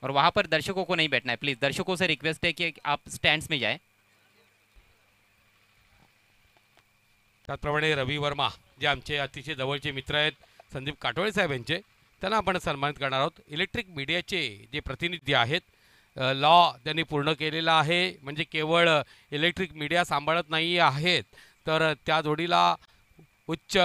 और वहां पर दर्शकों को नहीं बैठना है प्लीज। दर्शकों से रिक्वेस्ट है कि आप स्टैंड्स में जाएं। त्याचप्रमाणे रवी वर्मा जे आमचे अतिशय जवळचे मित्र आहेत संदीप काटोळे साहेब यांचे, त्यांना आपण सन्मानित करणार आहोत। इलेक्ट्रिक मीडियाचे जे प्रतिनिधी आहेत, लॉ त्यांनी पूर्ण केलेला आहे, म्हणजे केवळ इलेक्ट्रिक मीडिया सांभाळत नाही आहेत तर त्या जोडीला उच्च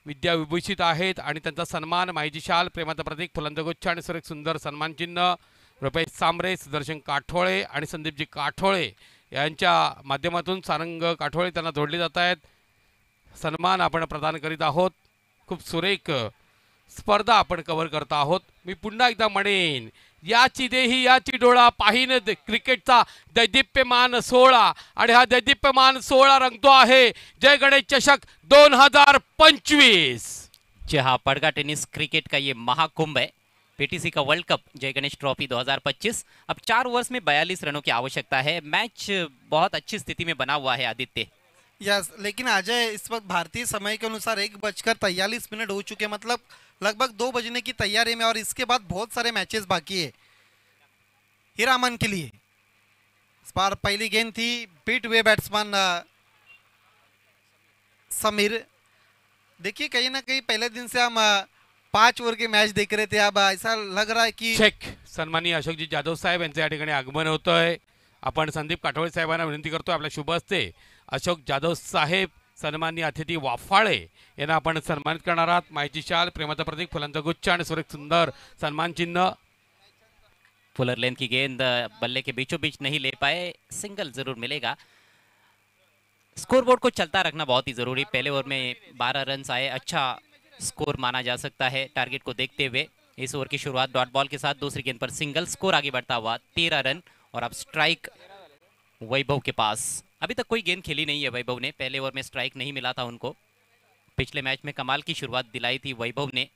विद्याविभूषित आहेत आणि त्यांचा सन्मान माहिती शाल, प्रेमाचं प्रतीक, फुलांचा गुच्छ आणि सुरेख सुंदर सन्मान चिन्ह रुपेश सांबरे, सुदर्शन काठोळे आणि संदीपजी काठोळे यांच्या माध्यमातून सारंग काठोळे त्यांना जोडले जात आहेत। सन्मान आपण प्रदान करीत आहोत। खूप सुरेख स्पर्धा आपण कव्हर करत आहोत। मी पुन्हा एकदा म्हणेन, याची देही याची डोळा पाहिन क्रिकेटचा दैदिप्यमान सोहळा आणि हा दैदिप्यमान सोहळा रंगतो आहे जय गणेश चषक 2025। जी हाँ, पड़गा टेनिस क्रिकेट का ये महाकुंभ है, पीटीसी का वर्ल्ड कप जय गणेश ट्रॉफी 2025। अब 4 ओवर्स में 42 रनों की आवश्यकता है। मैच बहुत अच्छी स्थिति में बना हुआ है आदित्य। यस, लेकिन अजय इस वक्त भारतीय समय के अनुसार 1:43 हो चुके, मतलब लगभग 2 बजने की तैयारी में, और इसके बाद बहुत सारे मैचेस बाकी है हीरामन के लिए। इस बार पहली गेंद थी, बीट हुए बैट्समैन समीर। देखिए कहीं ना कहीं पहले दिन से हम 5 ओवर के मैच देख रहे थे, अब ऐसा लग रहा है कि चेक सन्माननीय अशोकजी जाधव साहेब यांचे या ठिकाणी आगमन होतंय। आपण संदीप काठोळे साहेबांना विनंती करतोय आपल्या शुभ हस्ते अशोक जाधव साहेब, सन्माननीय अतिथी वाफाळे यांना आपण सन्मानित करणार आहात। माहिती शाल, प्रेमाचं प्रतीक, फुलांचा गुच्छ आणि सुरेख सुंदर सन्मान चिन्ह। फुलर लेंथ की गेंद बल्ले के बीचों बीच नहीं ले पाए, सिंगल जरूर मिलेगा। स्कोरबोर्ड को चलता रखना बहुत ही जरूरी। पहले ओवर में 12 रन आए, अच्छा स्कोर माना जा सकता है टारगेट को देखते हुए। इस ओवर की शुरुआत डॉट बॉल के साथ, दूसरी गेंद पर सिंगल, स्कोर आगे बढ़ता हुआ 13 रन। और अब स्ट्राइक वैभव के पास। अभी तक कोई गेंद खेली नहीं है वैभव ने, पहले ओवर में स्ट्राइक नहीं मिला था उनको। पिछले मैच में कमाल की शुरुआत दिलाई थी वैभव ने,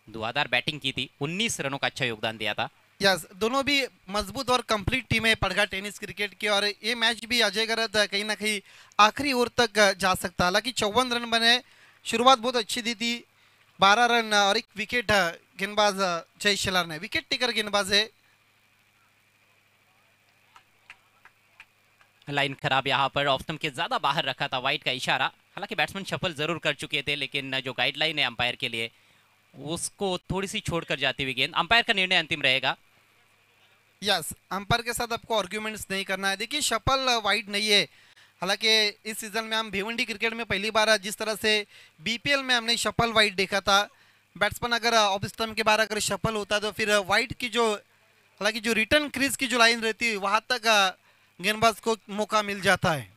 धुआंधार बैटिंग की थी, 19 रनों का अच्छा योगदान दिया था। यस, दोनों भी मजबूत और कंप्लीट टीम है पड़गा टेनिस क्रिकेट की, और ये मैच भी अजय गरज कहीं ना कहीं आखिरी ओवर तक जा सकता। हालांकि 54 रन बने, शुरुआत बहुत अच्छी दी थी, 12 रन और एक विकेट गेंदबाज जय शिलार ने, विकेट टेकर गेंदबाज है। लाइन खराब यहाँ पर, ऑफ स्टंप के ज्यादा बाहर रखा था, वाइड का इशारा। हालांकि बैट्समैन शफल जरूर कर चुके थे, लेकिन जो गाइडलाइन है अंपायर के लिए उसको थोड़ी सी छोड़कर जाती हुई गेंद। अंपायर का निर्णय अंतिम रहेगा। यस, अंपायर के साथ आपको आर्ग्यूमेंट्स नहीं करना है। देखिए शफल वाइड नहीं है, हालांकि इस सीजन में हम भिवंडी क्रिकेट में पहली बार, जिस तरह से बीपीएल में हमने शफल वाइड देखा था, बैट्समैन अगर ऑफ स्टंप के बाहर अगर शफल होता तो फिर वाइड की जो, हालांकि जो रिटर्न क्रीज की जो लाइन रहती है वहां तक गेंदबाज को मौका मिल जाता है।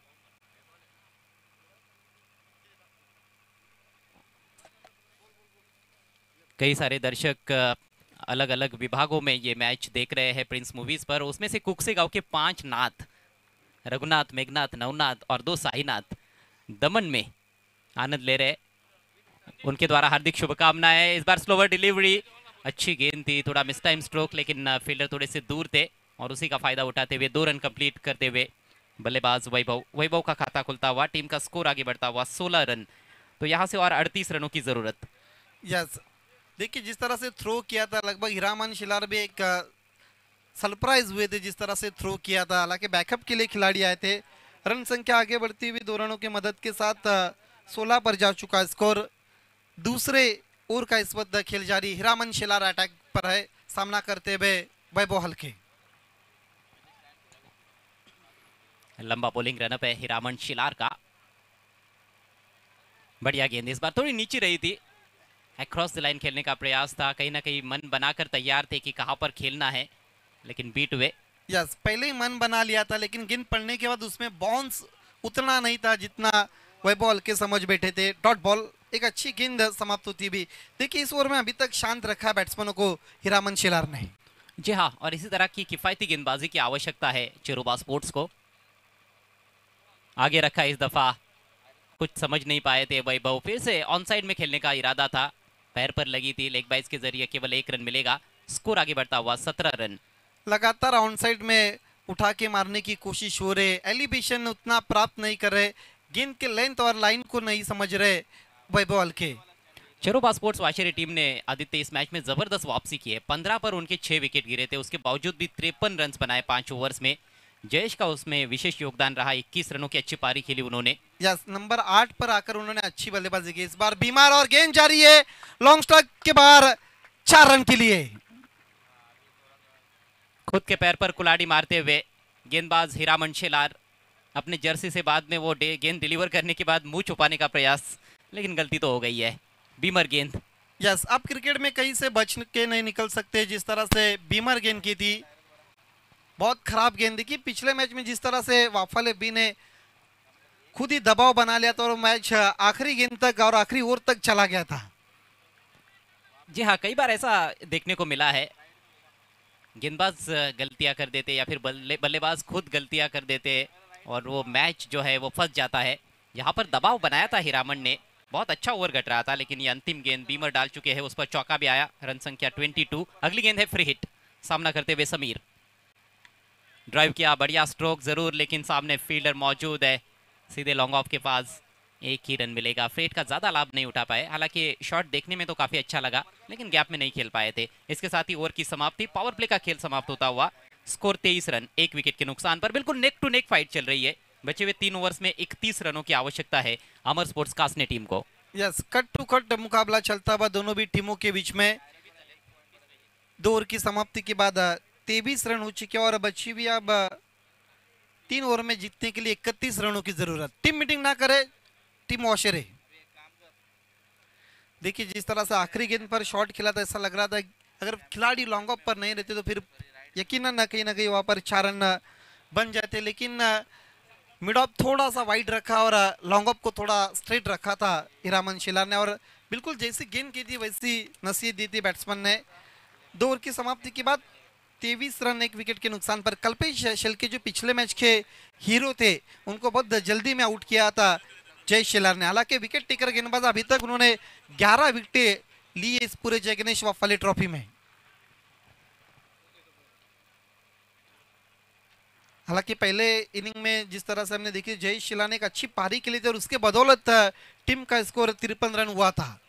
कई सारे दर्शक अलग अलग विभागों में ये मैच देख रहे हैं प्रिंस मूवीज पर। उसमें से कुकसे गांव के 5 नाथ, रघुनाथ, मेघनाथ, नवनाथ और 2 साईनाथ दमन में आनंद ले रहे। उनके द्वारा हार्दिक शुभकामनाएं। इस बार स्लोवर डिलीवरी, अच्छी गेंद थी, थोड़ा मिस टाइम स्ट्रोक, लेकिन फील्डर थोड़े से दूर थे और उसी का फायदा उठाते हुए 2 रन कंप्लीट करते हुए बल्लेबाज वैभव का खाता खुलता हुआ, टीम का स्कोर आगे बढ़ता हुआ 16 रन। तो यहाँ से और 38 रनों की जरूरत। यस, देखिए जिस तरह से थ्रो किया था, लगभग हीरामन शिलार भी एक सरप्राइज हुए थे जिस तरह से थ्रो किया था। हालांकि बैकअप के लिए खिलाड़ी आए थे। रन संख्या आगे बढ़ती हुई 2 रनों की मदद के साथ 16 पर जा चुका स्कोर। दूसरे ओवर का इस वक्त खेल जारी, हीरामन शिलार अटैक पर है, सामना करते हुए वैभव हल्के। लंबा बॉलिंग रनअप है हीरामन शिलार का। बढ़िया गेंद, इस बार थोड़ी नीचे रही थी, अक्रॉस द लाइन खेलने का प्रयास था, कहीं ना कहीं मन बनाकर तैयार थे कि कहां पर खेलना है, लेकिन बीट हुए। यस, पहले ही मन बना लिया था, लेकिन गेंद पड़ने के बाद उसमें बाउंस उतना नहीं था जितना वैभव हल्के समझ बैठे थे। डॉट बॉल, एक अच्छी गेंद समाप्त होती भी। देखिए इस ओवर में अभी तक शांत रखा बैट्समैनों को हीरामन शिलार ने। जी हाँ, और इसी तरह की किफायती गेंदबाजी की आवश्यकता है चिरोबा स्पोर्ट्स को। आगे रखा इस दफा, कुछ समझ नहीं पाए थे वैभव, फिर से ऑन साइड में खेलने का इरादा था, पैर पर लगी थी, लेग बाइस के जरिए केवल 1 रन मिलेगा। स्कोर आगे बढ़ता हुआ 17 रन। लगातार ऑन साइड में उठा के मारने की कोशिश हो रहे, एलिवेशन उतना प्राप्त नहीं कर रहे, गेंद के लेंथ और लाइन को नहीं समझ रहे वैभव हल्के। चरोबा स्पोर्ट्स वाशेरी टीम ने आदित्य इस मैच में जबरदस्त वापसी की है। 15 पर उनके 6 विकेट गिरे थे, उसके बावजूद भी 53 रन बनाए 5 ओवर्स में। जयेश का उसमें विशेष योगदान रहा, 21 रनों की अच्छी पारी खेली उन्होंने। यस, नंबर 8 पर आकर उन्होंने अच्छी बल्लेबाजी की। इस बार बीमार और गेंद जारी है लॉन्ग स्ट्राइक के बाहर 4 रन के लिए। खुद के पैर पर कुल्हाड़ी मारते हुए गेंदबाज हीरामन शेलार अपने जर्सी से बाद में वो गेंद डिलीवर करने के बाद मुंह छुपाने का प्रयास, लेकिन गलती तो हो गई है। बीमर गेंद। यस, अब क्रिकेट में कहीं से बच के नहीं निकल सकते। जिस तरह से बीमर गेंद की थी, बहुत खराब गेंद थी। पिछले मैच में जिस तरह से वाफाले बी ने खुद ही दबाव बना लिया था और मैच आखिरी गेंद तक और आखिरी ओवर तक चला गया था। जी हाँ, कई बार ऐसा देखने को मिला है, गेंदबाज गलतियां कर देते या फिर बल्लेबाज खुद गलतियां कर देते और वो मैच जो है वो फंस जाता है। यहाँ पर दबाव बनाया था हीरामन ने, बहुत अच्छा ओवर घट रहा था, लेकिन ये अंतिम गेंद बीमर डाल चुके हैं, उस पर चौका भी आया। रन संख्या 22। अगली गेंद है फ्री हिट, सामना करते हुए समीर। ड्राइव किया, बढ़िया स्ट्रोक जरूर, लेकिन सामने फील्डर मौजूद है, सीधे लॉन्ग ऑफ के पास। एक ही रन मिलेगा। फ्रेट का ज्यादा लाभ नहीं उठा पाए, हालांकि शॉट देखने में तो काफी अच्छा लगा, लेकिन गैप में नहीं खेल पाए थे। इसके साथ ही ओवर की समाप्ति, पावर प्ले का खेल समाप्त होता हुआ। स्कोर 23 रन, 1 विकेट के नुकसान पर। बिल्कुल नेक टू नेक फाइट चल रही है। बचे हुए 3 ओवर्स में 31 रनों की आवश्यकता है अमर स्पोर्ट्स कासने टीम को। यस, कट टू कट मुकाबला चलता हुआ दोनों भी टीमों के बीच में। 2 ओवर की समाप्ति के बाद 23 रन हो चुके और बची हुई अब 3 ओवर में जीतने के लिए 31 रनों की जरूरत। टीम मीटिंग ना करे टीम वाशेरे। देखिए जिस तरह से आखिरी गेंद पर शॉट खेला था, ऐसा लग रहा था अगर खिलाड़ी लॉन्ग ऑफ पर नहीं रहते तो फिर यकीनन ना कहीं वहां पर 4 रन बन जाते, लेकिन मिड ऑफ थोड़ा सा वाइड रखा और लॉन्ग ऑफ को थोड़ा स्ट्रेट रखा था हीरामन शेलार ने, और बिल्कुल जैसी गेंद की थी वैसी नसीहत दी थी बैट्समैन ने। 2 ओवर की समाप्ति के बाद 23 रन, 1 विकेट के नुकसान पर। कल्पेश शेलके जो पिछले मैच के हीरो थे, उनको बहुत जल्दी में आउट किया था जय शेलार ने। हालांकि विकेट टेकर गेंदबाज अभी तक उन्होंने 11 विकेटें ली इस पूरे जय गणेश वाफाले ट्रॉफी में। हालांकि पहले इनिंग में जिस तरह से हमने देखी, जय शेलार ने एक अच्छी पारी खेली थी और उसके बदौलत टीम का स्कोर 53 रन हुआ था।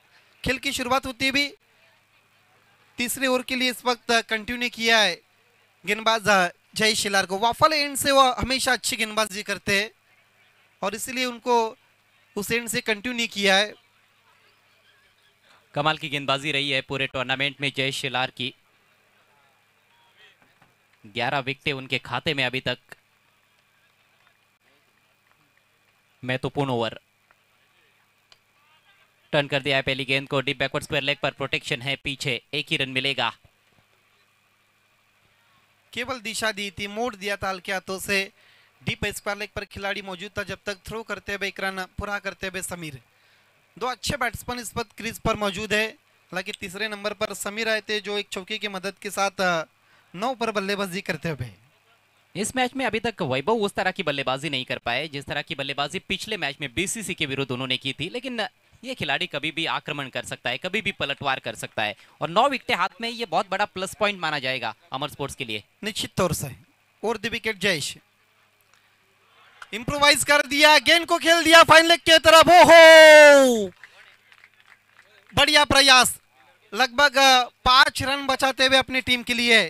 खेल की शुरुआत होती भी तीसरे ओवर के लिए इस वक्त कंटिन्यू किया है गेंदबाज जय शेलार को। वाफाले एंड से वो हमेशा अच्छी गेंदबाजी करते हैं और इसलिए उनको उस एंड से कंटिन्यू किया है। कमाल की गेंदबाजी रही है पूरे टूर्नामेंट में जय शेलार की। 11 विकेटें उनके खाते में अभी तक। महत्वपूर्ण ओवर। टर्न कर दिया है पहली गेंद को, डीप बैकवर्ड स्क्वायर लेग पर, प्रोटेक्शन है पीछे, 1 ही रन मिलेगा। केवल दिशा दी थी, मोड़ दिया था हल्के हाथों से। डीप स्क्वायर लेग पर खिलाड़ी मौजूद था जब तक थ्रो करते हुए 1 रन पूरा करते हुए समीर। 2 अच्छे बैट्समैन इस वक्त क्रीज पर मौजूद है। हालांकि तीसरे नंबर पर समीर आए थे जो एक चौके की मदद के साथ 9 पर बल्लेबाजी करते हुए। इस मैच में अभी तक वैभव उस तरह की बल्लेबाजी नहीं कर पाए जिस तरह की बल्लेबाजी पिछले मैच में बीसीसी के विरुद्ध उन्होंने की थी, लेकिन ये खिलाड़ी कभी भी आक्रमण कर सकता है, कभी भी पलटवार कर सकता है और 9 विकेटें हाथ में, ये बहुत बड़ा प्लस पॉइंट माना जाएगा अमर स्पोर्ट्स के लिए। निश्चित तौर से। और द विकेट जयेश इंप्रोवाइज कर दिया, गेंद को खेल दिया फाइन लेग के तरफ। ओहो, बढ़िया प्रयास। लगभग 5 रन बचाते हुए अपनी टीम के लिए।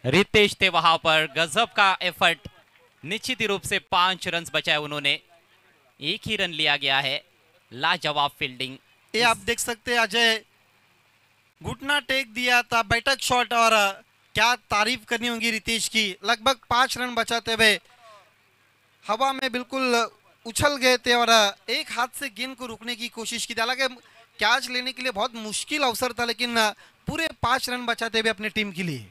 रितेश थे वहां पर, गजब का एफर्ट। निश्चित ही रूप से 5 रन बचाए उन्होंने, 1 ही रन लिया गया है। लाजवाब फील्डिंग। ये आप देख सकते हैं, अजय घुटना टेक दिया था, बैठक शॉट, और क्या तारीफ करनी होगी रितेश की। लगभग 5 रन बचाते हुए हवा में बिल्कुल उछल गए थे और एक हाथ से गेंद को रोकने की कोशिश की थी। हालांकि कैच लेने के लिए बहुत मुश्किल अवसर था, लेकिन पूरे 5 रन बचाते हुए अपनी टीम के लिए।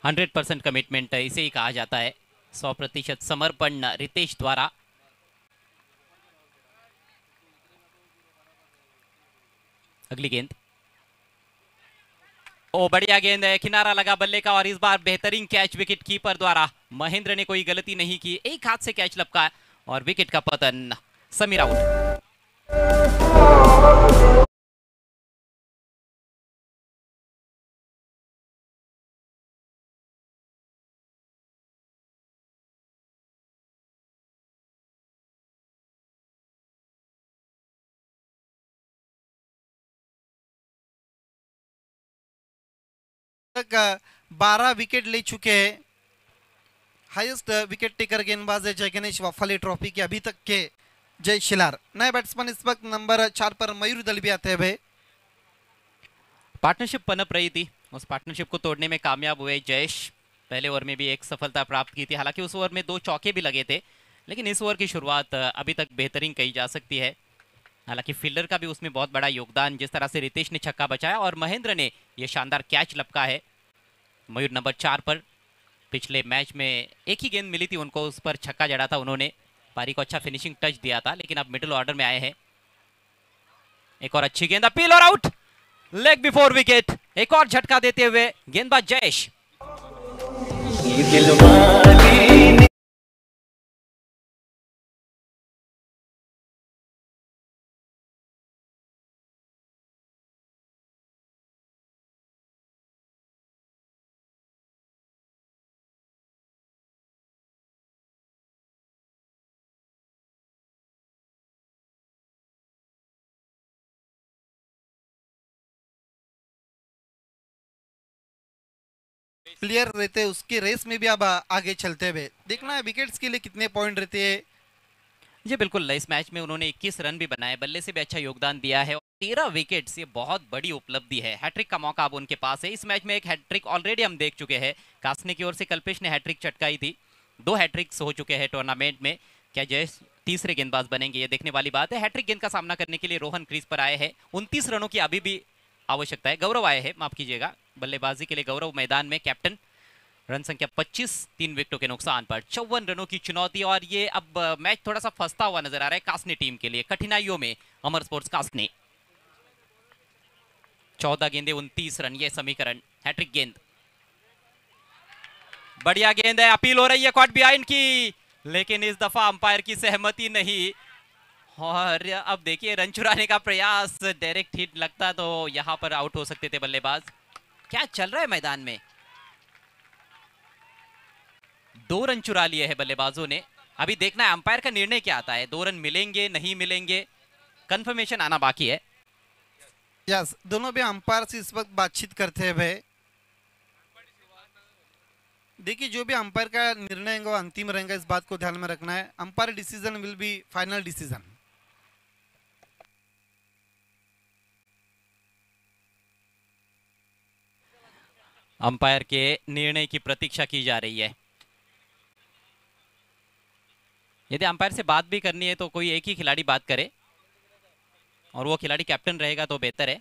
100% कमिटमेंट है, इसे ही कहा जाता है। 100% समर्पण रितेश द्वारा। अगली गेंद, ओ बढ़िया गेंद है, किनारा लगा बल्ले का और इस बार बेहतरीन कैच विकेट कीपर द्वारा। महेंद्र ने कोई गलती नहीं की, एक हाथ से कैच लपका और विकेट का पतन। समीर आउट। तक 12 विकेट ले चुके हैं। हाईएस्ट विकेट टेकर गेंदबाज है जय गणेश वफाली ट्रॉफी के अभी तक के जय शिलार। नए बैट्समैन इस वक्त नंबर 4 पर मयूर दलबी आते हुए। पार्टनरशिप पनप रही थी, उस पार्टनरशिप को तोड़ने में कामयाब हुए जयेश। पहले ओवर में भी एक सफलता प्राप्त की थी, हालांकि उस ओवर में 2 चौके भी लगे थे, लेकिन इस ओवर की शुरुआत अभी तक बेहतरीन कही जा सकती है। हालांकि फील्डर का भी उसमें बहुत बड़ा योगदान, जिस तरह से रितेश ने छक्का बचाया और महेंद्र ने यह शानदार कैच लपका है। मयूर नंबर 4 पर पिछले मैच में एक ही गेंद मिली थी उनको, उस पर छक्का जड़ा था उन्होंने, पारी को अच्छा फिनिशिंग टच दिया था, लेकिन अब मिडिल ऑर्डर में आए हैं। एक और अच्छी गेंद, अपील और आउट, लेग बिफोर विकेट। एक और झटका देते हुए गेंदबाज जयेश। प्लेयर रहते उसके रेस में भी अब आगे चलते हुए देखना है विकेट्स के लिए कितने पॉइंट रहते हैं। जी बिल्कुल, इस मैच में उन्होंने 21 रन भी बनाए, बल्ले से भी अच्छा योगदान दिया है और 13 विकेट्स, ये बहुत बड़ी उपलब्धि है। हैट्रिक का मौका अब उनके पास है। इस मैच में एक हैट्रिक ऑलरेडी हम देख चुके हैं, कासने की ओर से कल्पेश ने हैट्रिक चटकाई थी। 2 हैट्रिक्स हो चुके हैं टूर्नामेंट में। क्या जयेश तीसरे गेंदबाज बनेंगे, ये देखने वाली बात है। हैट्रिक गेंद का सामना करने के लिए रोहन क्रीज पर आए हैं। 29 रनों की अभी भी आवश्यकता है। गौरव आए हैं, माफ कीजिएगा, बल्लेबाजी के लिए गौरव मैदान में, कैप्टन। रन संख्या 25, 3 विकेटों के नुकसान पर 54 रनों की चुनौती, और ये अब मैच थोड़ा सा फंसता हुआ नजर आ रहा है कासने टीम के लिए, कठिनाइयों में अमर स्पोर्ट्स कासने। 14 गेंदे 29 रन, ये समीकरण। हैट्रिक गेंद, बढ़िया गेंद है, अपील हो रही है कॉट बिहाइंड की, लेकिन इस दफा अंपायर की सहमति नहीं। और अब देखिए रन चुराने का प्रयास, डायरेक्ट हिट लगता तो यहां पर आउट हो सकते थे बल्लेबाज। क्या चल रहा है मैदान में, 2 रन चुरा लिए हैं बल्लेबाजों ने। अभी देखना है अंपायर का निर्णय क्या आता है, 2 रन मिलेंगे नहीं मिलेंगे, कंफर्मेशन आना बाकी है। यस, दोनों भी अंपायर से इस वक्त बातचीत करते हुए। देखिए जो भी अंपायर का निर्णय है वो अंतिम रहेगा, इस बात को ध्यान में रखना है। Umpire decision will be final decision. Umpire के निर्णय की प्रतीक्षा की जा रही है। यदि अंपायर से बात भी करनी है तो कोई एक ही खिलाड़ी बात करे, और वो खिलाड़ी कैप्टन रहेगा तो बेहतर है।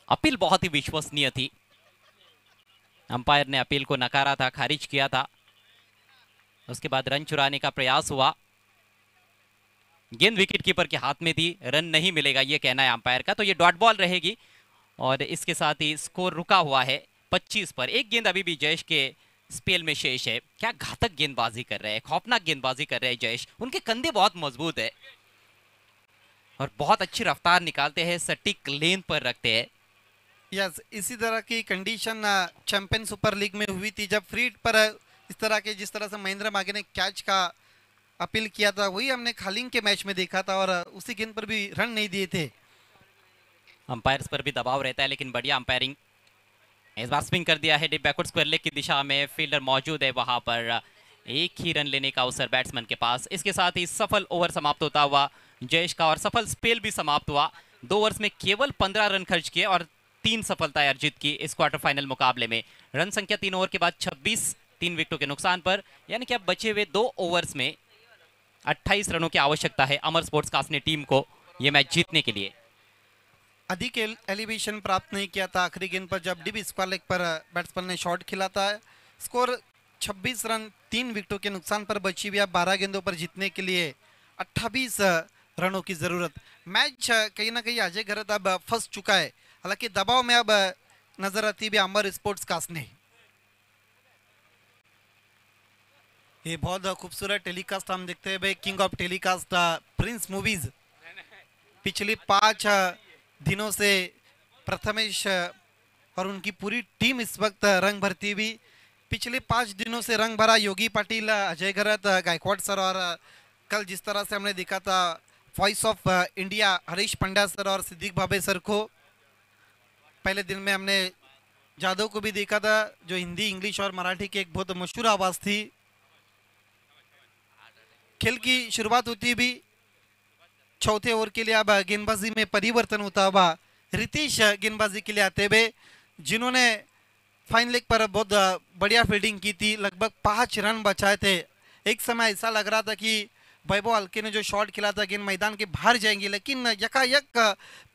अपील बहुत ही विश्वसनीय थी, अंपायर ने अपील को नकारा था, खारिज किया था। उसके बाद रन चुराने का प्रयास हुआ, गेंद विकेट कीपर के हाथ में थी, रन नहीं मिलेगा ये कहना है अंपायर का, तो ये डॉट बॉल रहेगी। और इसके साथ ही स्कोर रुका हुआ है 25 पर। एक गेंद अभी भी जयेश के स्पेल में शेष है। क्या घातक गेंदबाजी कर रहे हैं, खौफनाक गेंदबाजी कर रहे हैं जयेश। उनके कंधे बहुत मजबूत है और बहुत अच्छी रफ्तार निकालते हैं, सटीक लेन पर रखते हैं। यस, इसी तरह की कंडीशन चैंपियन सुपर लीग में हुई थी, जब फ्री हिट पर इस तरह के जिस तरह से महेंद्र मागे ने कैच का अपील किया था, वही हमने खालिंग के मैच में देखा था, और उसी गेंद पर भी रन नहीं दिए थे। अंपायर्स पर भी दबाव रहता है, लेकिन बढ़िया अंपायरिंग। इस बार स्विंग कर दिया है डीप बैकवर्ड स्क्वायर लेग की दिशा में, फील्डर मौजूद है वहां पर, एक ही रन लेने का अवसर बैट्समैन के पास। इसके साथ ही सफल ओवर समाप्त होता हुआ जयेश का, और सफल स्पेल भी समाप्त हुआ। 2 ओवर्स में केवल 15 रन खर्च किए और 3 सफलताएं अर्जित की इस क्वार्टर फाइनल मुकाबले में। रन संख्या 3 ओवर के बाद 26, 3 विकेटों के नुकसान पर, यानी कि अब बचे हुए 2 ओवर्स में 28 रनों की आवश्यकता है अमर स्पोर्ट्स कासने टीम को यह मैच जीतने के लिए। अधिक एलिवेशन प्राप्त नहीं किया था आखिरी गेंद पर, जब डीप स्क्वायर लेग पर बैट्समैन ने शॉट खेला था। स्कोर 26 रन 3 विकेटों के नुकसान पर बची हुई। 12 गेंदों पर जीतने के लिए 28 रनों की जरूरत। मैच कहीं ना कहीं अजय गरत अब फंस चुका है, हालांकि दबाव में अब नजर आती भी अमर स्पोर्ट्स कासने। ये बहुत खूबसूरत टेलीकास्ट हम देखते हुए, king of telecast Prince movies. पिछली 5 दिनों से प्रथमेश और उनकी पूरी टीम इस वक्त रंग भरती हुई। पिछले 5 दिनों से रंग भरा योगी पाटिल, अजय गरत, गायकवाड़ सर, और कल जिस तरह से हमने देखा था voice of India Harish Pandya sir और सिद्दीक भाबे सर को। पहले दिन में हमने जादव को भी देखा था, जो हिंदी, इंग्लिश और मराठी की एक बहुत मशहूर आवाज थी। खेल की शुरुआत होती भी चौथे ओवर के लिए अब गेंदबाजी में परिवर्तन होता हुआ रितेश गेंदबाजी के लिए आते हुए, जिन्होंने फाइन लेग पर बहुत बढ़िया फील्डिंग की थी। लगभग 5 रन बचाए थे। एक समय ऐसा लग रहा था कि वैभव हल्के ने जो शॉट खेला था गेंद मैदान के बाहर जाएंगे, लेकिन यकायक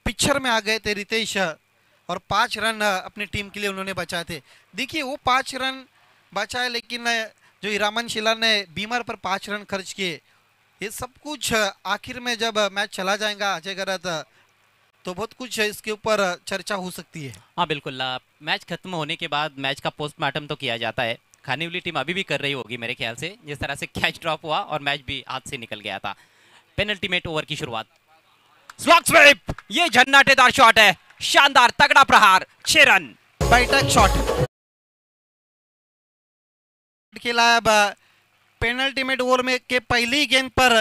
पिक्चर में आ गए थे रितेश और 5 रन अपनी टीम के लिए उन्होंने बचाए थे। देखिए वो 5 रन बचाए, लेकिन जो ईरामन शिला ने बीमर पर 5 रन खर्च किए, ये सब कुछ आखिर में जब मैच चला जाएगा अजय गरत, तो बहुत कुछ इसके ऊपर चर्चा हो सकती है। हाँ बिल्कुल, मैच खत्म होने के बाद मैच का पोस्टमार्टम तो किया जाता है। खानीवली टीम अभी भी कर रही होगी मेरे ख्याल से, जिस तरह से कैच ड्रॉप हुआ और मैच भी हाथ से निकल गया था। पेनल्टीमेट ओवर की शुरुआत, स्लॉग स्वीप, ये झन्नाटेदार शॉट है, शानदार तगड़ा प्रहार, 6 रन। बैठक शॉट खेला। अब पेनल्टीमेट ओवर में के पहली गेंद पर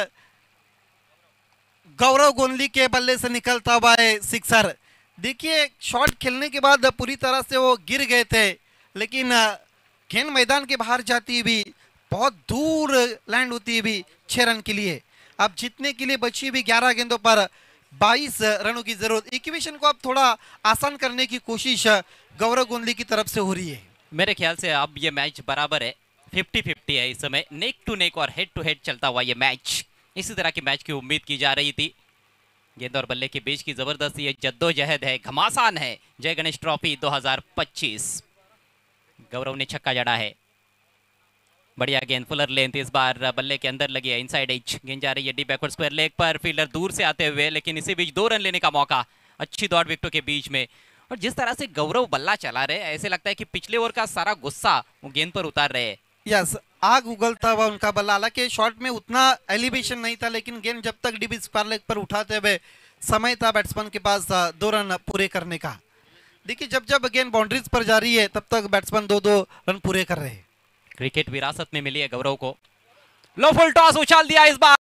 गौरव गोंदली के बल्ले से निकलता हुआ है सिक्सर। देखिए शॉट खेलने के बाद पूरी तरह से वो गिर गए थे, लेकिन गेंद मैदान के बाहर जाती हुई बहुत दूर लैंड होती हुई 6 रन के लिए। अब जीतने के लिए बची हुई 11 गेंदों पर 22 रनों की जरूरत। इक्वेशन को अब थोड़ा आसान करने की कोशिश गौरव गोंदली की तरफ से हो रही है। मेरे ख्याल से अब ये मैच बराबर है, 50-50 है इस समय। नेक टू नेक और हेड टू हेड चलता हुआ ये मैच, इसी तरह की मैच की उम्मीद की जा रही थी। गेंद और बल्ले के बीच की जबरदस्त ये जद्दोजहद है, घमासान है जय गणेश ट्रॉफी 2025। गौरव ने छक्का जड़ा है, बढ़िया गेंद, फुलर लेंथ इस बार बल्ले के अंदर लगी है, इनसाइड एज। गेंद जा रही है डीप बैकवर्ड स्क्वायर लेग पर, फील्डर दूर से आते हुए, लेकिन इसी बीच 2 रन लेने का मौका, अच्छी दौड़ विकेटों के बीच में। और जिस तरह से गौरव बल्ला चला रहे, ऐसे लगता है कि पिछले ओवर का सारा गुस्सा वो गेंद पर उतार रहे हैं। यस, आग उगलता हुआ उनका बल्ला। हालांकि शॉट में उतना एलिवेशन नहीं था, लेकिन गेंद जब तक डीप स्क्वायर लेग पर उठाते हुए समय था बैट्समैन के पास 2 रन पूरे करने का। देखिए जब जब गेंद बाउंड्रीज पर जा रही है, तब तक बैट्समैन 2-2 रन पूरे कर रहे हैं। क्रिकेट विरासत में मिली है गौरव को। लो फुल टॉस उछाल दिया इस बार,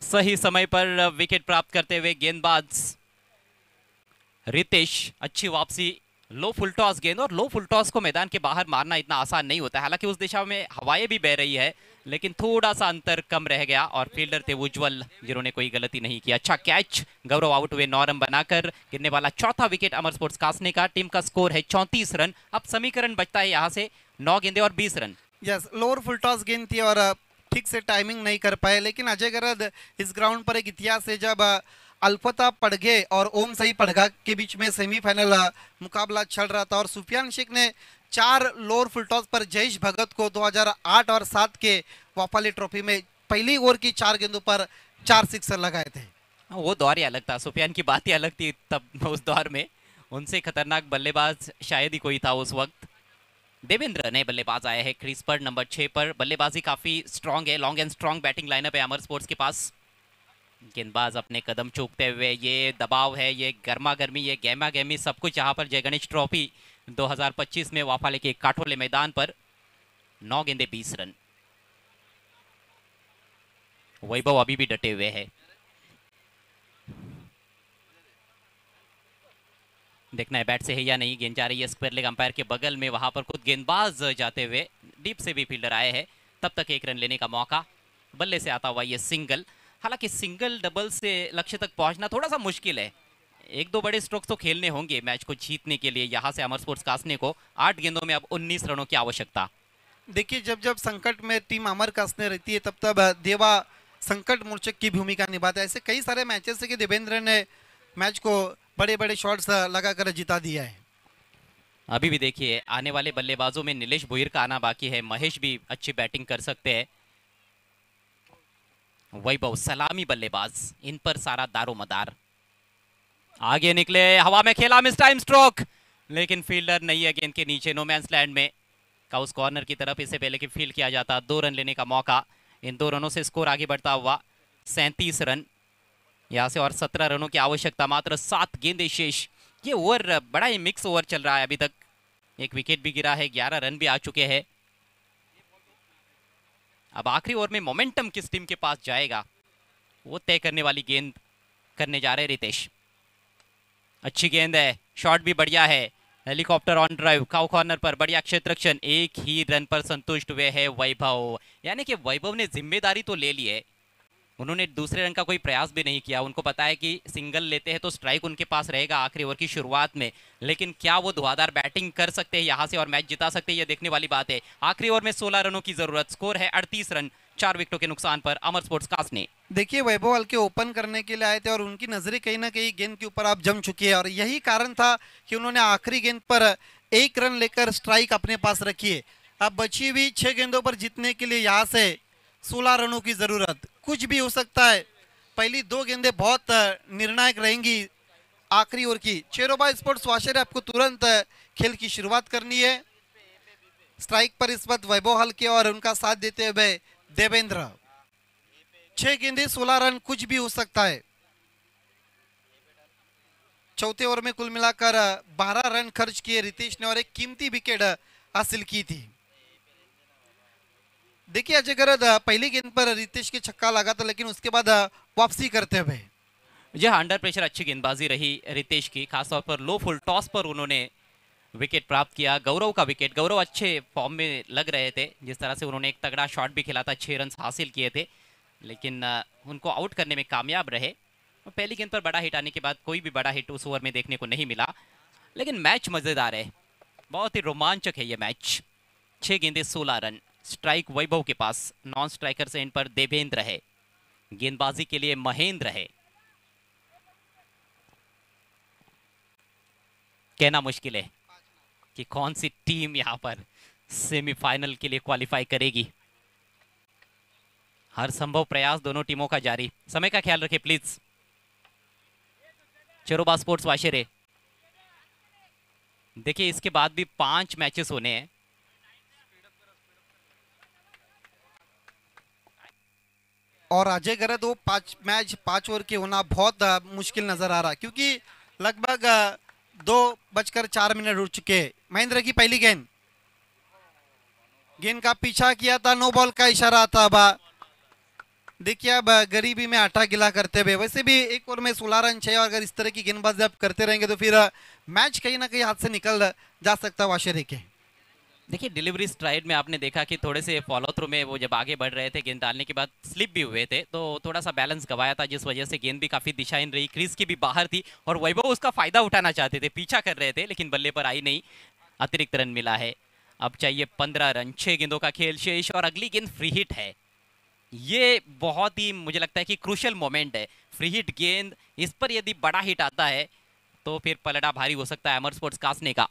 सही समय पर विकेट प्राप्त करते हुए गेंदबाज रितेश, अच्छी वापसी। लो फुल टॉस गेंद, और लो फुल टॉस को मैदान के बाहर मारना इतना आसान नहीं होता है। हालांकि उस दिशा में हवाएं भी बह रही है, लेकिन थोड़ा सा अंतर कम रह गया और फील्डर थे उज्जवल, जिन्होंने कोई गलती नहीं की। अच्छा कैच, गौरव आउट हुए 9 रन बनाकर। गिरने वाला चौथा विकेट अमर स्पोर्ट्स कासने का। टीम का स्कोर है 34 रन। अब समीकरण बचता है यहाँ से 9 गेंदे और 20 रन। यस, लोअर फुल टॉस गेंद थी और ठीक से टाइमिंग नहीं कर पाए, लेकिन अजय गरद इस ग्राउंड पर एक इतिहास है। जब अल्फता पड़गे और ओम सही पड़गा के बीच में सेमीफाइनल मुकाबला चल रहा था और सुफियान शेख ने 4 लोअर फुल टॉस पर जयेश भगत को 2008 और 7 के वापाली ट्रॉफी में पहली ओवर की 4 गेंदों पर 4 सिक्सर लगाए थे। वो दौर ही अलग था, सुफियान की बात ही अलग थी तब। उस दौर में उनसे खतरनाक बल्लेबाज शायद ही कोई था उस वक्त। देवेंद्र नए बल्लेबाज आए हैं क्रीज पर नंबर 6 पर। बल्लेबाजी काफी स्ट्रांग है, long end strong batting lineup है अमर स्पोर्ट्स के पास। गेंदबाज अपने कदम चूकते हुए, ये दबाव है, ये गर्मा गर्मी, ये गहमा गहमी, सब कुछ यहाँ पर जय गणेश ट्रॉफी 2025 में वाफाले के काठोले मैदान पर। 9 गेंदे 20 रन। वैभव अभी भी डटे हुए हैं। देखना है बैट से है या नहीं। गेंद जा रही है स्क्वायर लेग अंपायर के बगल में, वहां पर खुद गेंदबाज जाते हुए, डीप से भी फील्डर आए हैं। तब तक 1 रन लेने का मौका। बल्ले से आता हुआ ये सिंगल। हालांकि सिंगल डबल से लक्ष्य तक पहुंचना थोड़ा सा मुश्किल है। 1-2 बड़े स्ट्रोक्स तो खेलने होंगे मैच को जीतने के लिए। यहां से अमर स्पोर्ट्स कासने को 8 गेंदों में अब 19 रनों की आवश्यकता। देखिए जब जब संकट में टीम अमर कासने रहती है, तब तब देवा संकट मोचक की भूमिका निभाता है। ऐसे कई सारे मैचेस है कि देवेंद्र ने मैच को बड़े बड़े शॉट्स लगाकर जिता दिया है। अभी भी देखिए आने वाले बल्लेबाजों में नीलेश भुईर का आना बाकी है। महेश भी अच्छी बैटिंग कर सकते हैं। वैभव सलामी बल्लेबाज, इन पर सारा दारोमदार। आगे निकले, हवा में खेला, मिस टाइम स्ट्रोक, लेकिन फील्डर नहीं है गेंद के नीचे, नो मैंस लैंड में। काउस कॉर्नर की तरफ इससे पहले कि फील्ड किया जाता। 2 रन लेने का मौका। इन 2 रनों से स्कोर आगे बढ़ता हुआ 37 रन। यहाँ से और 17 रनों की आवश्यकता, मात्र 7 गेंदें शेष। ये ओवर बड़ा ही मिक्स ओवर चल रहा है अभी तक, एक विकेट भी गिरा है, 11 रन भी आ चुके हैं। अब आखिरी ओवर में मोमेंटम किस टीम के पास जाएगा वो तय करने वाली गेंद करने जा रहे हैं रितेश। अच्छी गेंद है, शॉट भी बढ़िया है, helicopter on drive, cow corner पर बढ़िया क्षेत्ररक्षण, एक ही रन पर संतुष्ट हुए हैं वैभव। यानी कि वैभव ने जिम्मेदारी तो ले ली है, उन्होंने दूसरे रन का कोई प्रयास भी नहीं किया। उनको पता है कि सिंगल लेते हैं तो स्ट्राइक उनके पास रहेगा आखिरी ओवर की शुरुआत में, लेकिन क्या वो धुआंधार बैटिंग कर सकते हैं यहाँ से और मैच जिता सकते हैं, ये देखने वाली बात है। आखिरी ओवर में 16 रनों की जरूरत, स्कोर है 38 रन, 4 विकेटों के नुकसान पर। अमर स्पोर्ट्स कास्ट ने देखिए वैभव हल्के ओपन करने के लिए आए थे और उनकी नजरें कहीं ना कहीं गेंद के ऊपर आप जम चुकी है और यही कारण था कि उन्होंने आखिरी गेंद पर 1 रन लेकर स्ट्राइक अपने पास रखी है। अब बची हुई 6 गेंदों पर जीतने के लिए यहाँ से 16 रनों की जरूरत, कुछ भी हो सकता है। पहली 2 गेंदें बहुत निर्णायक रहेंगी आखिरी ओवर की। चेरोबा स्पोर्ट्स वाशर आपको तुरंत खेल की शुरुआत करनी है। स्ट्राइक पर इस वक्त वैभव हल्के और उनका साथ देते हुए देवेंद्र। 6 गेंदें 16 रन, कुछ भी हो सकता है। चौथे ओवर में कुल मिलाकर 12 रन खर्च किए रितेश ने और एक कीमती विकेट हासिल की थी। देखिए अजय गरद पहली गेंद पर रितेश के छक्का लगा था, लेकिन उसके बाद वापसी करते हुए जी हाँ, अंडर प्रेशर अच्छी गेंदबाजी रही रितेश की, खासतौर पर लो फुल टॉस पर उन्होंने विकेट प्राप्त किया। गौरव का विकेट, गौरव अच्छे फॉर्म में लग रहे थे, जिस तरह से उन्होंने एक तगड़ा शॉट भी खेला था, 6 रन हासिल किए थे, लेकिन उनको आउट करने में कामयाब रहे। पहली गेंद पर बड़ा हिट आने के बाद कोई भी बड़ा हिट उस ओवर में देखने को नहीं मिला, लेकिन मैच मजेदार है, बहुत ही रोमांचक है ये मैच। 6 गेंदें 16 रन, स्ट्राइक वैभव के पास, नॉन स्ट्राइकर से इन पर देवेंद्र है, गेंदबाजी के लिए महेंद्र है। कहना मुश्किल है कि कौन सी टीम यहां पर सेमीफाइनल के लिए क्वालिफाई करेगी। हर संभव प्रयास दोनों टीमों का जारी। समय का ख्याल रखें प्लीज। चेरोबा स्पोर्ट्स वाशेरे, देखिए इसके बाद भी 5 मैचेस होने हैं। और अजय गरद वो 5 मैच 5 ओवर के होना बहुत मुश्किल नजर आ रहा, क्योंकि लगभग 2:04 हो चुके। महेंद्र की पहली गेंद, गेंद का पीछा किया था, नो बॉल का इशारा था। अब देखिए अब गरीबी में आटा गिला करते हुए, वैसे भी एक ओवर में 16 रन चाहिए, अगर इस तरह की गेंदबाजी आप करते रहेंगे तो फिर मैच कहीं ना कहीं हाथ से निकल जा सकता है वाशेरे के। देखिए डिलीवरी स्ट्राइड में आपने देखा कि थोड़े से फॉलो थ्रू में वो जब आगे बढ़ रहे थे, गेंद डालने के बाद स्लिप भी हुए थे, तो थोड़ा सा बैलेंस गवाया था, जिस वजह से गेंद भी काफी दिशाहीन रही, क्रीज की भी बाहर थी और वैभव उसका फायदा उठाना चाहते थे, पीछा कर रहे थे, लेकिन बल्ले पर आई नहीं, अतिरिक्त रन मिला है। अब चाहिए 15 रन, 6 गेंदों का खेल शेष और अगली गेंद फ्री हिट है। ये बहुत ही मुझे लगता है कि क्रूशियल मोमेंट है, फ्री हिट गेंद, इस पर यदि बड़ा हिट आता है तो फिर पलड़ा भारी हो सकता है अमर स्पोर्ट्स कासने का।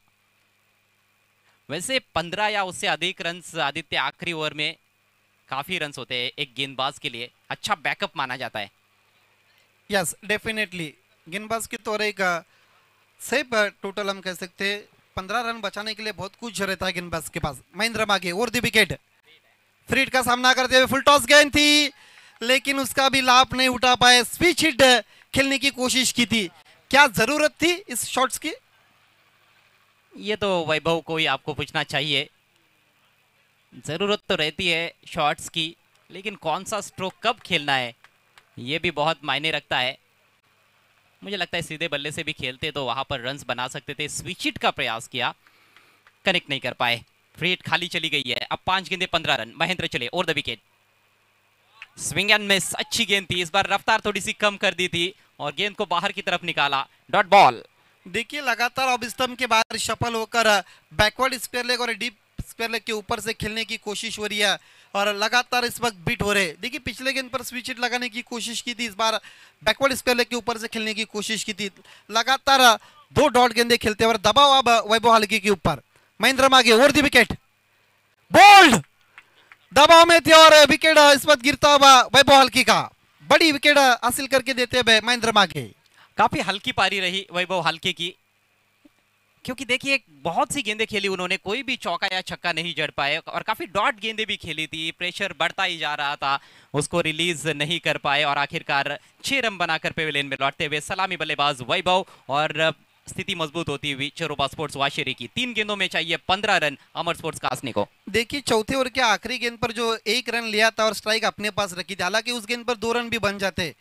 वैसे 15 या उससे अधिक रन्स आदित्य आखिरी ओवर में काफी रन्स होते हैं एक गेंदबाज के लिए, अच्छा बैकअप माना जाता है। यस डेफिनेटली, गेंदबाज के तौर एक सेफ टोटल हम कह सकते हैं। 15 रन बचाने के लिए बहुत कुछ रहता है गेंदबाज के पास। महेंद्र मागे और दी विकेट, फ्री हिट का सामना करते हुए फुल टॉस गेंद थी, लेकिन उसका भी लाभ नहीं उठा पाए। स्विच हिट खेलने की कोशिश की थी, क्या जरूरत थी इस शॉट्स की? ये तो वैभव को ही आपको पूछना चाहिए। जरूरत तो रहती है शॉट्स की, लेकिन कौन सा स्ट्रोक कब खेलना है ये भी बहुत मायने रखता है। मुझे लगता है सीधे बल्ले से भी खेलते तो वहां पर रन्स बना सकते थे। स्विच हिट का प्रयास किया, कनेक्ट नहीं कर पाए, फ्री हिट खाली चली गई है। अब 5 गेंदे 15 रन, महेंद्र चले और the wicket. Swing end miss, अच्छी गेंद थी, इस बार रफ्तार थोड़ी सी कम कर दी थी और गेंद को बाहर की तरफ निकाला, डॉट बॉल। देखिए लगातार अब स्तंभ के बाहर सफल होकर बैकवर्ड स्क्वायर लेग और डीप स्क्वायर लेग के ऊपर से खेलने की कोशिश हो रही है और लगातार इस वक्त बीट हो रहे। देखिए पिछले गेंद पर स्विच हिट लगाने की कोशिश की थी, इस बार बैकवर्ड स्क्वायर लेग के ऊपर से खेलने की कोशिश की थी। लगातार 2 डॉट गेंदे खेलते हुए दबाव अब वैभव हल्के के ऊपर। महेंद्र मागे और दी विकेट, बोल्ड दबाव में थे और विकेट इस वक्त गिरता हुआ वैभव हल्के का, बड़ी विकेट हासिल करके देते हुए महेंद्र मागे। काफी हल्की पारी रही वैभव हल्के की, क्योंकि देखिए बहुत सी गेंदें खेली उन्होंने, कोई भी चौका या छक्का नहीं जड़ पाए और काफी डॉट गेंदें भी खेली थी, प्रेशर बढ़ता ही जा रहा था, उसको रिलीज नहीं कर पाए और आखिरकार 6 रन बनाकर पेविलियन में लौटते हुए सलामी बल्लेबाज वैभव और स्थिति मजबूत होती हुई चेरोबा स्पोर्ट्स वाशेरे की। 3 गेंदों में चाहिए 15 रन अमर स्पोर्ट्स कासने को। देखिए चौथे ओवर के आखिरी गेंद पर जो 1 रन लिया था और स्ट्राइक अपने पास रखी थी, हालांकि उस गेंद पर 2 रन भी बन जाते,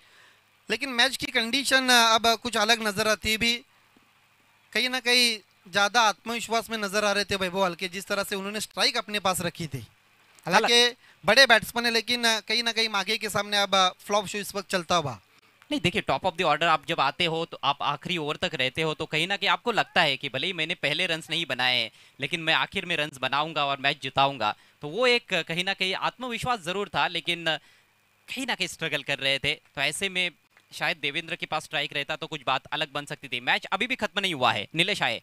लेकिन मैच की कंडीशन अब कुछ अलग नजर आती है। भी कहीं ना कहीं ज्यादा आत्मविश्वास में नजर आ रहे थे वैभव हल्के, जिस तरह से उन्होंने स्ट्राइक अपने पास रखी थी। हालांकि बड़े बैट्समैन है, लेकिन कहीं ना कहीं मागे के सामने अब फ्लॉप शो इस वक्त चलता हुआ। नहीं देखिए, टॉप ऑफ द ऑर्डर आप जब आते हो तो आप आखिरी ओवर तक रहते हो तो कहीं ना कहीं आपको लगता है कि भले ही मैंने पहले रन्स नहीं बनाए हैं लेकिन मैं आखिर में रन्स बनाऊंगा और मैच जिताऊंगा, तो वो एक कहीं ना कहीं आत्मविश्वास जरूर था, लेकिन कहीं ना कहीं स्ट्रगल कर रहे थे। तो ऐसे में शायद देवेंद्र के पास स्ट्राइक रहता तो कुछ बात अलग बन सकती थी। मैच अभी भी खत्म नहीं हुआ है। नीलेश आए,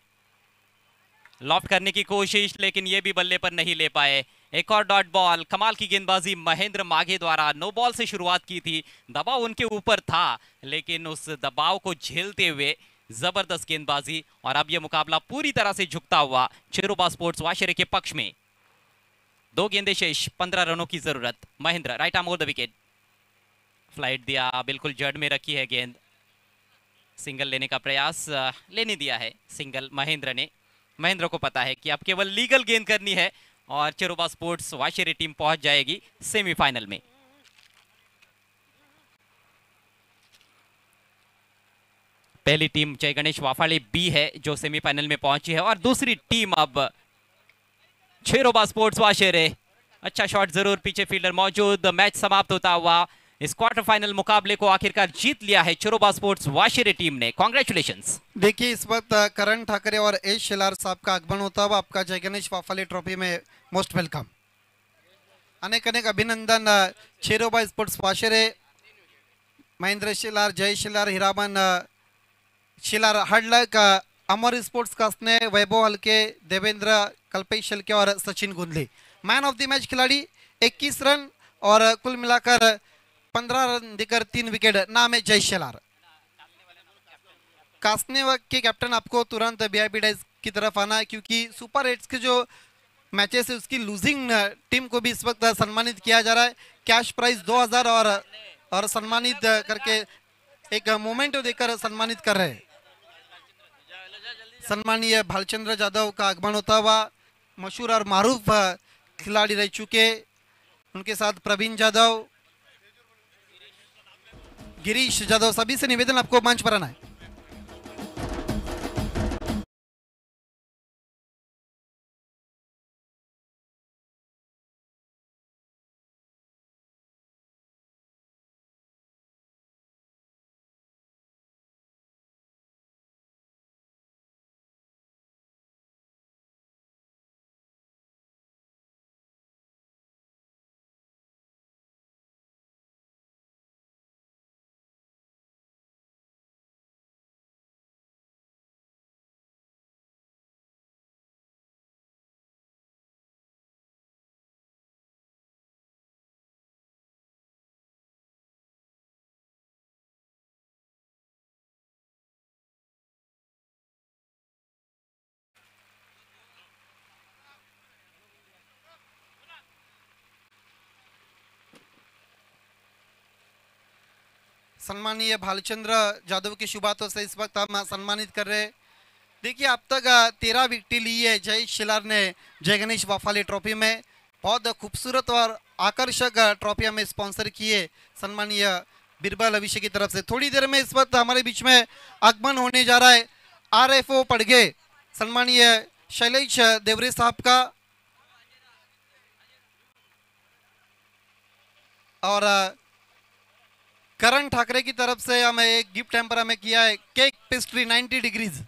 लॉफ्ट करने की कोशिश, लेकिन ये भी बल्ले पर नहीं ले पाए। एक और डॉट बॉल, कमाल की गेंदबाजी महेंद्र माघे द्वारा। नो बॉल से शुरुआत की थी, दबाव उनके ऊपर था, लेकिन उस दबाव को झेलते हुए जबरदस्त गेंदबाजी और अब यह मुकाबला पूरी तरह से झुकता हुआ चेरोबा स्पोर्ट्स वाशेरे के पक्ष में। 2 गेंदें शेष, 15 रनों की जरूरत। Mahendra right arm over the wicket, flight दिया, बिल्कुल जड़ में रखी है गेंद। सिंगल लेने का प्रयास, लेने दिया है सिंगल महेंद्र ने। महेंद्र को पता है कि अब केवल लीगल गेंद करनी है और चेरोबा स्पोर्ट्स वाशेरे टीम पहुंच जाएगी सेमीफाइनल में। पहली टीम जय गणेश वाफाले बी है जो सेमीफाइनल में पहुंची है और दूसरी टीम अब चेरोबा स्पोर्ट्स वाशेरे। अच्छा शॉट जरूर, पीछे फील्डर मौजूद। मैच समाप्त होता हुआ इस क्वार्टर फाइनल मुकाबले को आखिरकार जीत लिया है चेरोबा स्पोर्ट्स वाशेरे टीम ने। कॉन्ग्रेचुलेशंस। देखिए इस वक्त करण ठाकरे और एस शेलार साहब का आगमन होता हुआ आपका जय गणेश वाफाले ट्रॉफी में मोस्ट वेलकम। अनेक अनेक अभिनंदन चेरोबा स्पोर्ट्स वाशेरे, महेंद्र शेलार, जय शेलार, हिरामन शेलार, हडलक, अमर स्पोर्ट्स कासने, वैभव हल्के, देवेंद्र, कल्पेश हल्के और Sachin Gundle. Man of the match खिलाड़ी 21 रन और कुल मिलाकर 15 रन देकर 3 विकेट। नाम है जय शेलार। कासने के कैप्टन आपको तुरंत वीआईपी डाइस की तरफ आना है, क्योंकि सुपर 8 के जो मैचेस है उसकी लूजिंग टीम को भी इस वक्त सम्मानित किया जा रहा है। कैश प्राइज 2000 और सम्मानित करके एक मोमेंट देकर सम्मानित कर रहे हैं। सम्मानीय भालचंद्र जाधव का आगमन होता हुआ, मशहूर और मारूफ खिलाड़ी रह चुके, उनके साथ प्रवीण जाधव, गिरीश जाधव, सभी से निवेदन आपको मंच पर आना है। सम्मानीय भालचंद्र जाधव के शुभ हाथों से इस वक्त हम सम्मानित कर रहे हैं। देखिए अब तक 13 विकेट ली है जय शेलार ने जय गणेश वाफाले ट्रॉफी में। बहुत खूबसूरत और आकर्षक ट्रॉफी हमें स्पॉन्सर किए सम्मानीय बिरबल अभिषेक की तरफ से। थोड़ी देर में इस वक्त हमारे बीच में आगमन होने जा रहा है RFO पड़गे सम्मानीय शैलेश देवरे साहब का, और करण ठाकरे की तरफ से हमें एक गिफ्ट हैम्पर हमें किया है, केक पेस्ट्री 90 डिग्रीज।